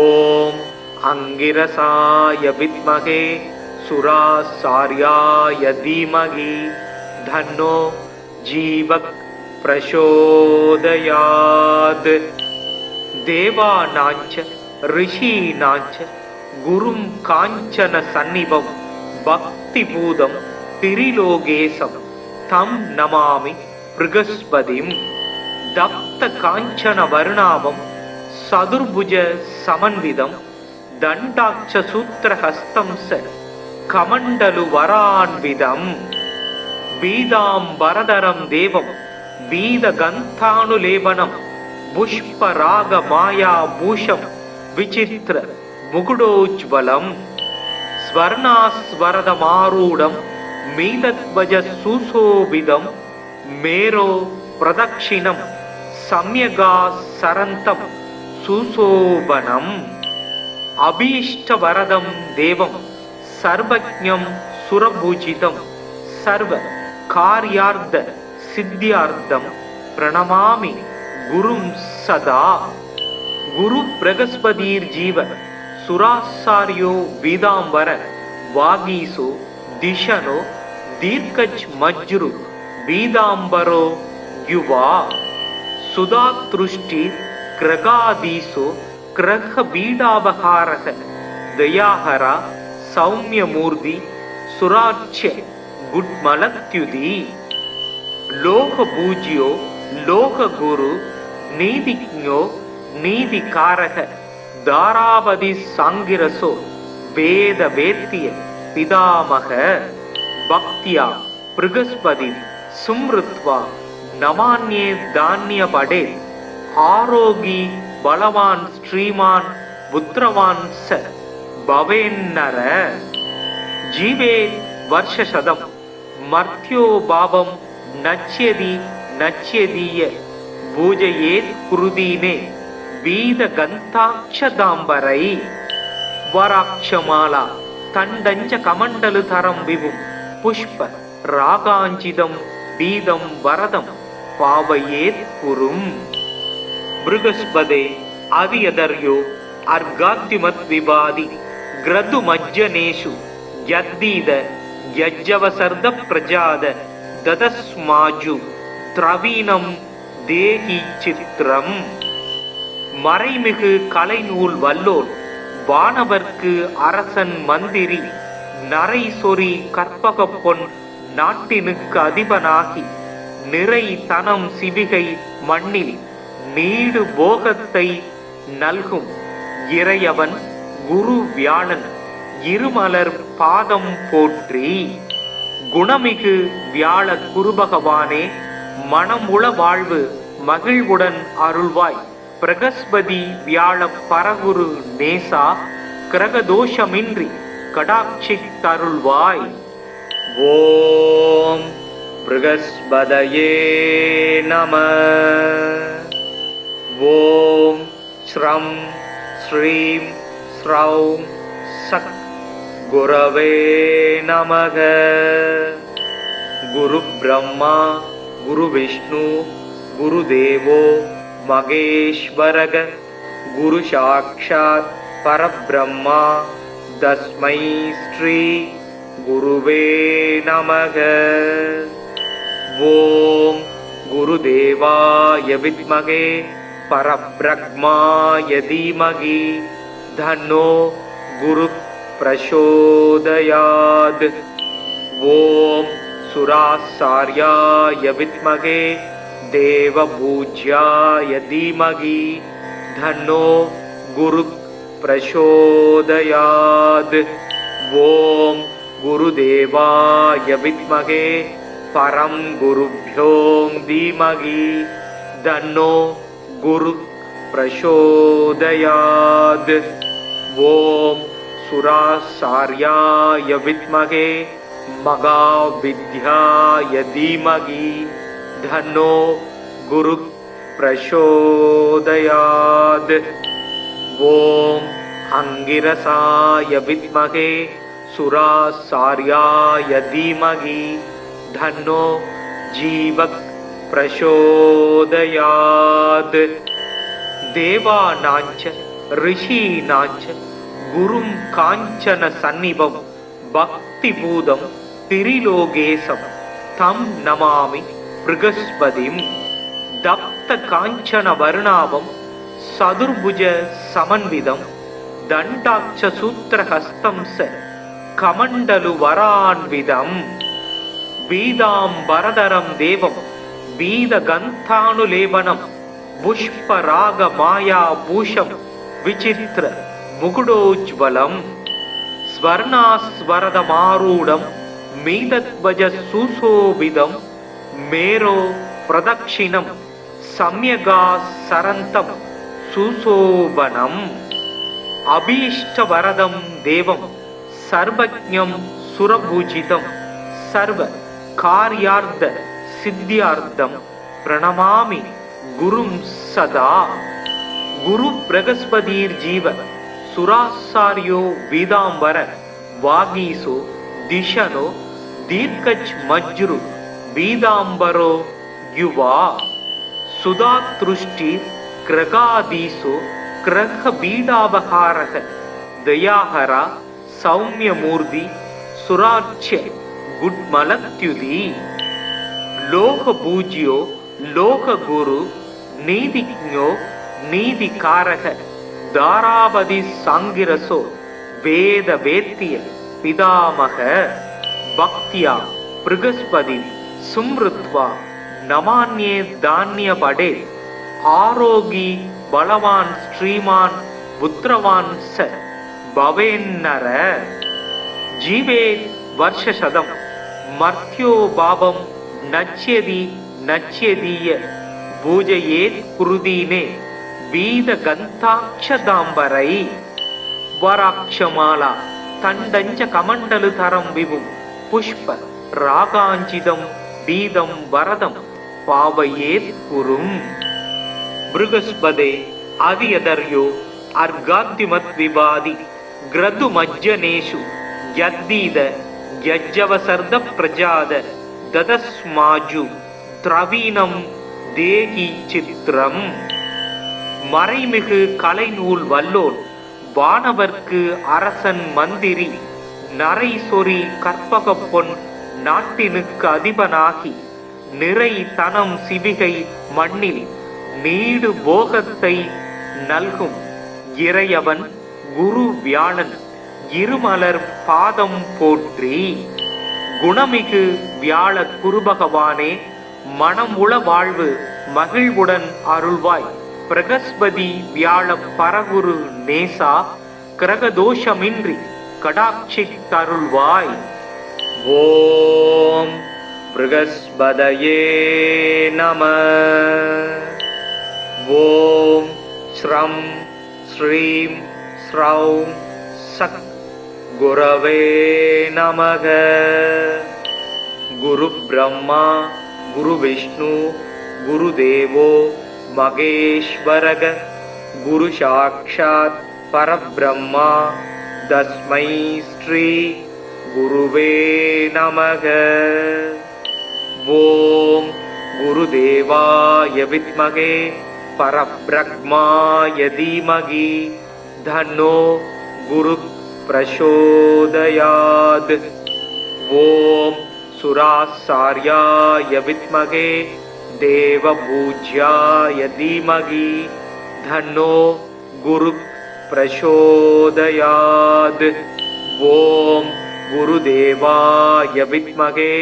ஓம் அங்கிரசாய வித்மகே சுராசார்யாய தீமகி தன்னோ ஜீவக் பிரசோதயாத். தேவானாஞ்ச ரிஷீனாஞ்ச குரும் காஞ்சன சந்நிபம் பக்திபூதம் திரிலோகேசம் தம் நமாமி பிருகஸ்பதிம். தப்த காஞ்சன வர்ணாபம் சதுர்புஜ சமன்விதம் தண்டாட்ச சூத்திரஹஸ்தம் ச கமண்டலு வரான்விதம். பீதாம்பரதரம் தேவம் பீதகந்தானுலேபனம் புஷ்பராக மாயா பூஷம் விசித்திர முகுடோஜ்வலம். ஸ்வர்ணாஸ்வரதமாரூடம் மீதத்வஜ சுசோபிதம் மேரோ பிரதக்ஷிணம் சம்யகா சரந்தம் சுசோபனம். அபீஷ்டவரதம் தேவம் சர்வஜ்ஞம் சுரபூஜிதம் சர்வ கார்யார்த்த சித்தியார்த்தம் பிரணமாமி குரும் சதா. குரு பிரகஸ்பதீர் ஜீவ சுராசாரியோ பீதாம்பர வாகீசோ திஷனோ தீர்க்கஜ் மஜ்ரு பீதாம்பரோ யுவா. சுதாத்ருஷ்டி கிரகாதீசோ கிரக பீடாபகாரக தயாஹரா சௌமியமூர்த்தி சுராட்சிய குட்மலத்யுதி. லோக பூஜ்யோ லோக குரு நீதிஜ்ஞோ நீதிகாரக தாராபதி சாங்கிரசோ வேத வேத்திய பிதாமக. பக்தியா பிருகஸ்பதி சும்ருத்வா நமான்யே தானிய படே. ஆரோகி பலவான் ஸ்ரீமான் புத்திரவான் ச பவேன்னர. ஜீவே வர்ஷசதம் மர்த்யோ பாவம் நச்யதி நச்யதீய பூஜையேத் குருதீனே வீத கந்தாட்சதாம்பரை. வராட்சமாலா தண்டஞ்ச கமண்டலு தரம் விவும் புஷ்ப ராகாஞ்சிதம் பீதம் வரதம் பாவையேத் குரும். பிருகஸ்பதே அதியதர்யோ அர்காத்திமத் விவாதி கிரது மஜ்ஜனேஷு யத்தீத யஜ்ஜவசர்த பிரஜாத ததஸ்மாஜு திரவீணம் தேகி சித்திரம். மறைமிகு கலைநூல் வல்லோன் வானவர்க்கு அரசன் மந்திரி நரை சொறி கற்பக பொன் நாட்டினுக்கு அதிபனாகி நிறை தனம் சிவிகை மண்ணில் நீடு போகத்தை நல்கும் இறையவன் குரு வியாழன் இருமலர் பாதம் போற்றி. குணமிகு வியாழ குருபகவானே, மனமுள வாழ்வு மகிழ்வுடன் அருள்வாய். பிரகஸ்பதி வியாழ பரகுரு நேசா, கிரகதோஷமின்றி கடாட்சித் தருள்வாய். ஓம் ப்ருகஸ்பதயே நம. ஓம் ஸ்ரம் ஸ்ரீம் ஸ்ரௌம் சக் குரவே நமக. குரு பிரம்மா குரு விஷ்ணு குரு தேவோ மகேஸ்வரக. குரு சாக்ஷாத் பரபிரம்மா தஸ்மை ஸ்ரீ குருவே நமக. ஓம் குருதேவாய வித்மகே பரப்ரக்மாய தீமகி தன்னோ குரு பிரசோதயாத். ஓம் சுராசார்யாய வித்மகே தேவபூஜ்யாய தீமகி தன்னோ குரு பிரசோதயாத். ஓம் குருதேவாய வித்மகே பரம் குருப்யோ தீமகி தன்னோ குரு பிரசோதயாத். ஓம் சுராசார்யாய வித்மகே மகாவித்யாய தீமகி தன்னோ குரு பிரசோதயாத். ஓம் அங்கிரசாய வித்மகே சுராசார்யாய தீமகி தன்னோ ஜீவக் பிரசோதயாத். தேவானாஞ்ச ரிஷீனாஞ்ச குரும் காஞ்சன சந்நிபம் பக்தி பூதம் திரிலோகேசம் தம் நமாமி ப்ருகஸ்பதிம். தப்த காஞ்சன வர்ணாவம் சதுர்புஜ சமன்விதம் தண்டாட்ச சூத்திரஹஸ்தம் ச கமண்டலு வரான்விதம். பீதாம்பரதரம் தேவம் பீதகந்தானுலேபனம் புஷ்பராக மாயா பூஷம் விசித்திர முகுடோஜ்வலம். ஸ்வர்ணாஸ்வரதமாரூடம் மீதத்வஜ சுசோபிதம் மேரோ பிரதக்ஷிணம் சம்யகா சரந்தம் சுசோபனம். அபீஷ்டவரதம் தேவம் சர்வஜ்ஞம் சுரபூஜிதம் சர்வ கார்யார்த்த சித்தியார்த்தம் பிரணமாமி குரும் சதா. குரு பிரகஸ்பதீர் ஜீவ சுராசாரியோ வீதாம்பர வாகீசோ திஷனோ தீர்க்கச் மஜ்ரு வீதாம்பரோ யுவா. சுதாத்ருஷ்டி கிரகாதீசோ கிரக பீடாபகாரக தயாஹரா சௌமியமூர்த்தி சுராட்சிய குட்மலத்யுதி. லோக பூஜ்யோ லோக குரு நீதிஜ்ஞோ நீதிகாரக தாராபதி சாங்கிரசோ வேத வேத்திய பிதாமக. பக்தியா ப்ருகஸ்பதி சும்ருத்வா நமான்யே தானிய படே. ஆரோகி பலவான் ஸ்ரீமான் புத்திரவான் ச பவேன்னர. ஜீவே வர்ஷசதம் மர்த்யோ பாபம் நச்யதி நச்யதீய பூஜையேத் குருதீனே வீத கந்தாட்சதாம்பரை. வராட்சமாலா தண்டஞ்ச கமண்டலு தரம் விபும் புஷ்ப ராகாஞ்சிதம் பீதம் வரதம் பாவையேத் குரும். ப்ருகஸ்பதே அதியதர்யோ அர்காத்திமத் விவாதி கிரது மஜ்ஜனேஷு யத்தீத யஜ்ஜவசர்த பிரஜாத ததஸ்மாஜு திரவீணம் தேகி சித்திரம். மறைமிகு கலைநூல் வல்லோன் வானவர்க்கு அரசன் மந்திரி நரை சொறி கற்பக பொன் நாட்டினுக்கு அதிபனாகி நிறை தனம் சிவிகை மண்ணில் நீடு போகத்தை நல்கும் இறையவன் குரு வியாழன் இருமலர் பாதம் போற்றி. குணமிகு வியாழ குருபகவானே, மனமுள வாழ்வு மகிழ்வுடன் அருள்வாய். பிரகஸ்பதி வியாழ பரகுரு நேசா, கிரகதோஷமின்றி கடாட்சித்தருள்வாய். ஓம் ப்ருகஸ்பதயே நம. ஓம் ஸ்ரம் ஸ்ரீம் ஸ்ரௌம் சக் குரவே நமக. குரு பிரம்மா குரு விஷ்ணு குரு தேவோ மகேஸ்வரக. குரு சாக்ஷாத் பரபிரம்மா தஸ்மை ஸ்ரீ குருவே நமக. ஓம் குருதேவாய வித்மகே பரப்ரக்மாய தீமகி தன்னோ குரு பிரசோதயாத். ஓம் சுராசார்யாய வித்மகே தேவபூஜ்யாய தீமகி தன்னோ குரு பிரசோதயாத். ஓம் குருதேவாய வித்மகே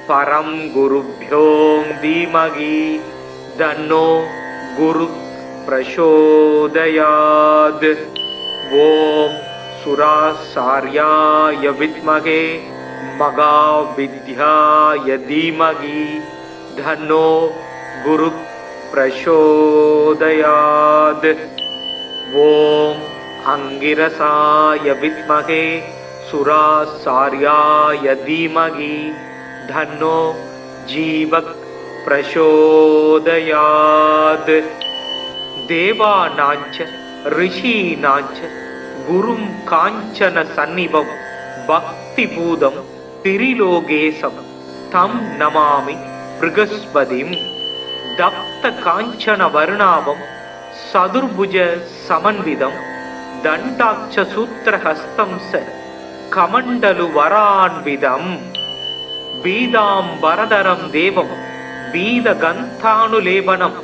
பரம் குருப்யோ தீமகி தன்னோ குரு பிரசோதயாத். ஓம் சுராசார்யாய வித்மகே மகாவித்யாய தீமகி தன்னோ குரு பிரசோதயாத். ஓம் அங்கிரசாய வித்மகே சுராசார்யாய தீமகி தன்னோ ஜீவக் பிரசோதயாத். தேவானாஞ்ச ரிஷீனாஞ்ச குரும் காஞ்சன சந்நிபம் பக்தி பூதம் திரிலோகேசம் தம் நமாமி ப்ருகஸ்பதிம். தப்த காஞ்சன வருணாபம் சதுர்புஜ சமன்விதம் தண்டாட்ச சூத்திரஹஸ்தம் ச கமண்டலு வரான்விதம். பீதாம்பரதரம் தேவம் பீத கந்தானுலேபனம்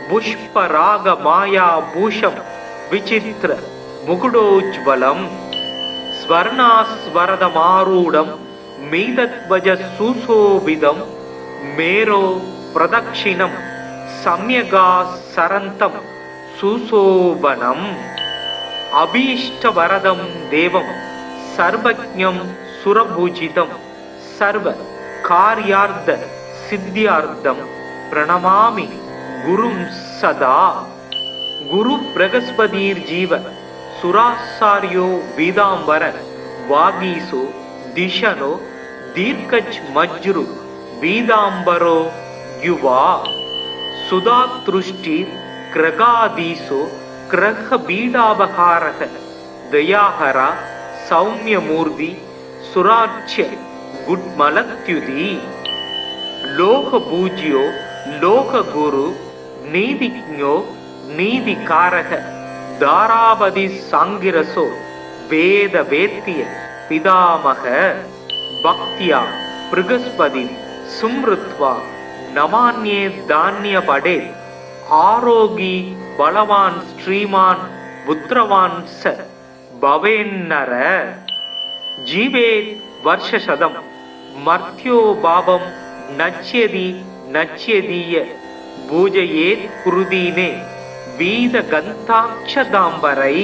புஷ்பராக மாயா பூஷம் விசித்திர முகுடோஜ்வலம். ஸ்வர்ணாஸ்வரதமாரூடம் மீதத்வஜ சுசோபிதம் மேரோ பிரதக்ஷிணம் சம்யகா சரந்தம் சுசோபனம். அபீஷ்டவரதம் தேவம் சர்வஜ்ஞம் சுரபூஜிதம் சர்வ கார்யார்த்த சித்தியார்த்தம் பிரணமாமி குரும் சதா. குரு பிரகஸ்பதீர் ஜீவ சுராசாரியோ வீதாம்பர வாகீசோ திஷனோ தீர்க்கஜ் மஜ்ரு வீதாம்பரோ யுவா. சுதாத்ருஷ்டி கிரகாதீசோ கிரக பீடாபகாரக தயாஹரா சௌமியமூர்த்தி சுராட்சிய குட்மலத்யுதி. லோக பூஜ்யோ லோக குரு நீதிஜ்ஞோ நீதிகாரக தாராபதி சாங்கிரசோ வேத வேத்திய பிதாமக. பக்தியா ப்ருகஸ்பதி சும்ருத்வா நமான்யே தானிய படே. ஆரோகி பலவான் ஸ்ரீமான் புத்திரவான் ச பவேன்னர. ஜீவேத் வர்ஷசதம் மர்த்யோ பாபம் நச்யதி நச்யதீய பூஜையேத் குருதீனே வீத கந்தாட்சதாம்பரை.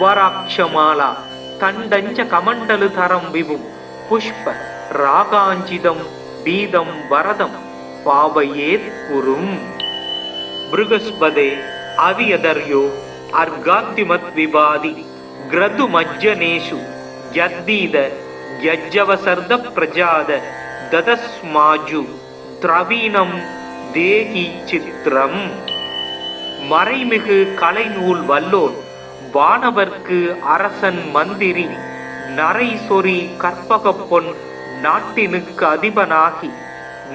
வராட்சமாலா தண்டஞ்ச கமண்டலு தரம் விபும் புஷ்ப ராகாஞ்சிதம் பீதம் வரதம் பாவையேத் குரும். ப்ருகஸ்பதே அவியதர்யோ அர்காத்திமத் விபாதி கிரது மஜ்ஜனேஷு யத்தீத யஜ்ஜவசர்த பிரஜாத ததஸ்மாஜு திரவீணம் தேகி சித்திரம். மறைமிகு கலைநூல் வல்லோன் வானவர்க்கு அரசன் மந்திரி நரை சொறி கற்பக பொன் நாட்டினுக்கு அதிபனாகி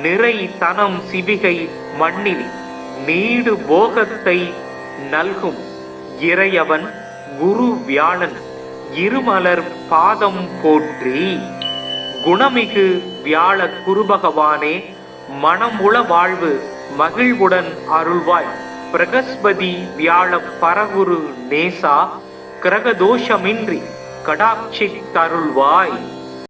நிறை தனம் சிவிகை மண்ணில் நீடு போகத்தை நல்கும் இறையவன் குரு வியாழன் இருமலர் பாதம் போற்றி. குணமிகு வியாழ குருபகவானே, மனமுள வாழ்வு மகிழ்வுடன் அருள்வாய். பிரகஸ்பதி வியாழ பரகுரு நேசா, கிரகதோஷமின்றி கடாட்சித்தருள்வாய்.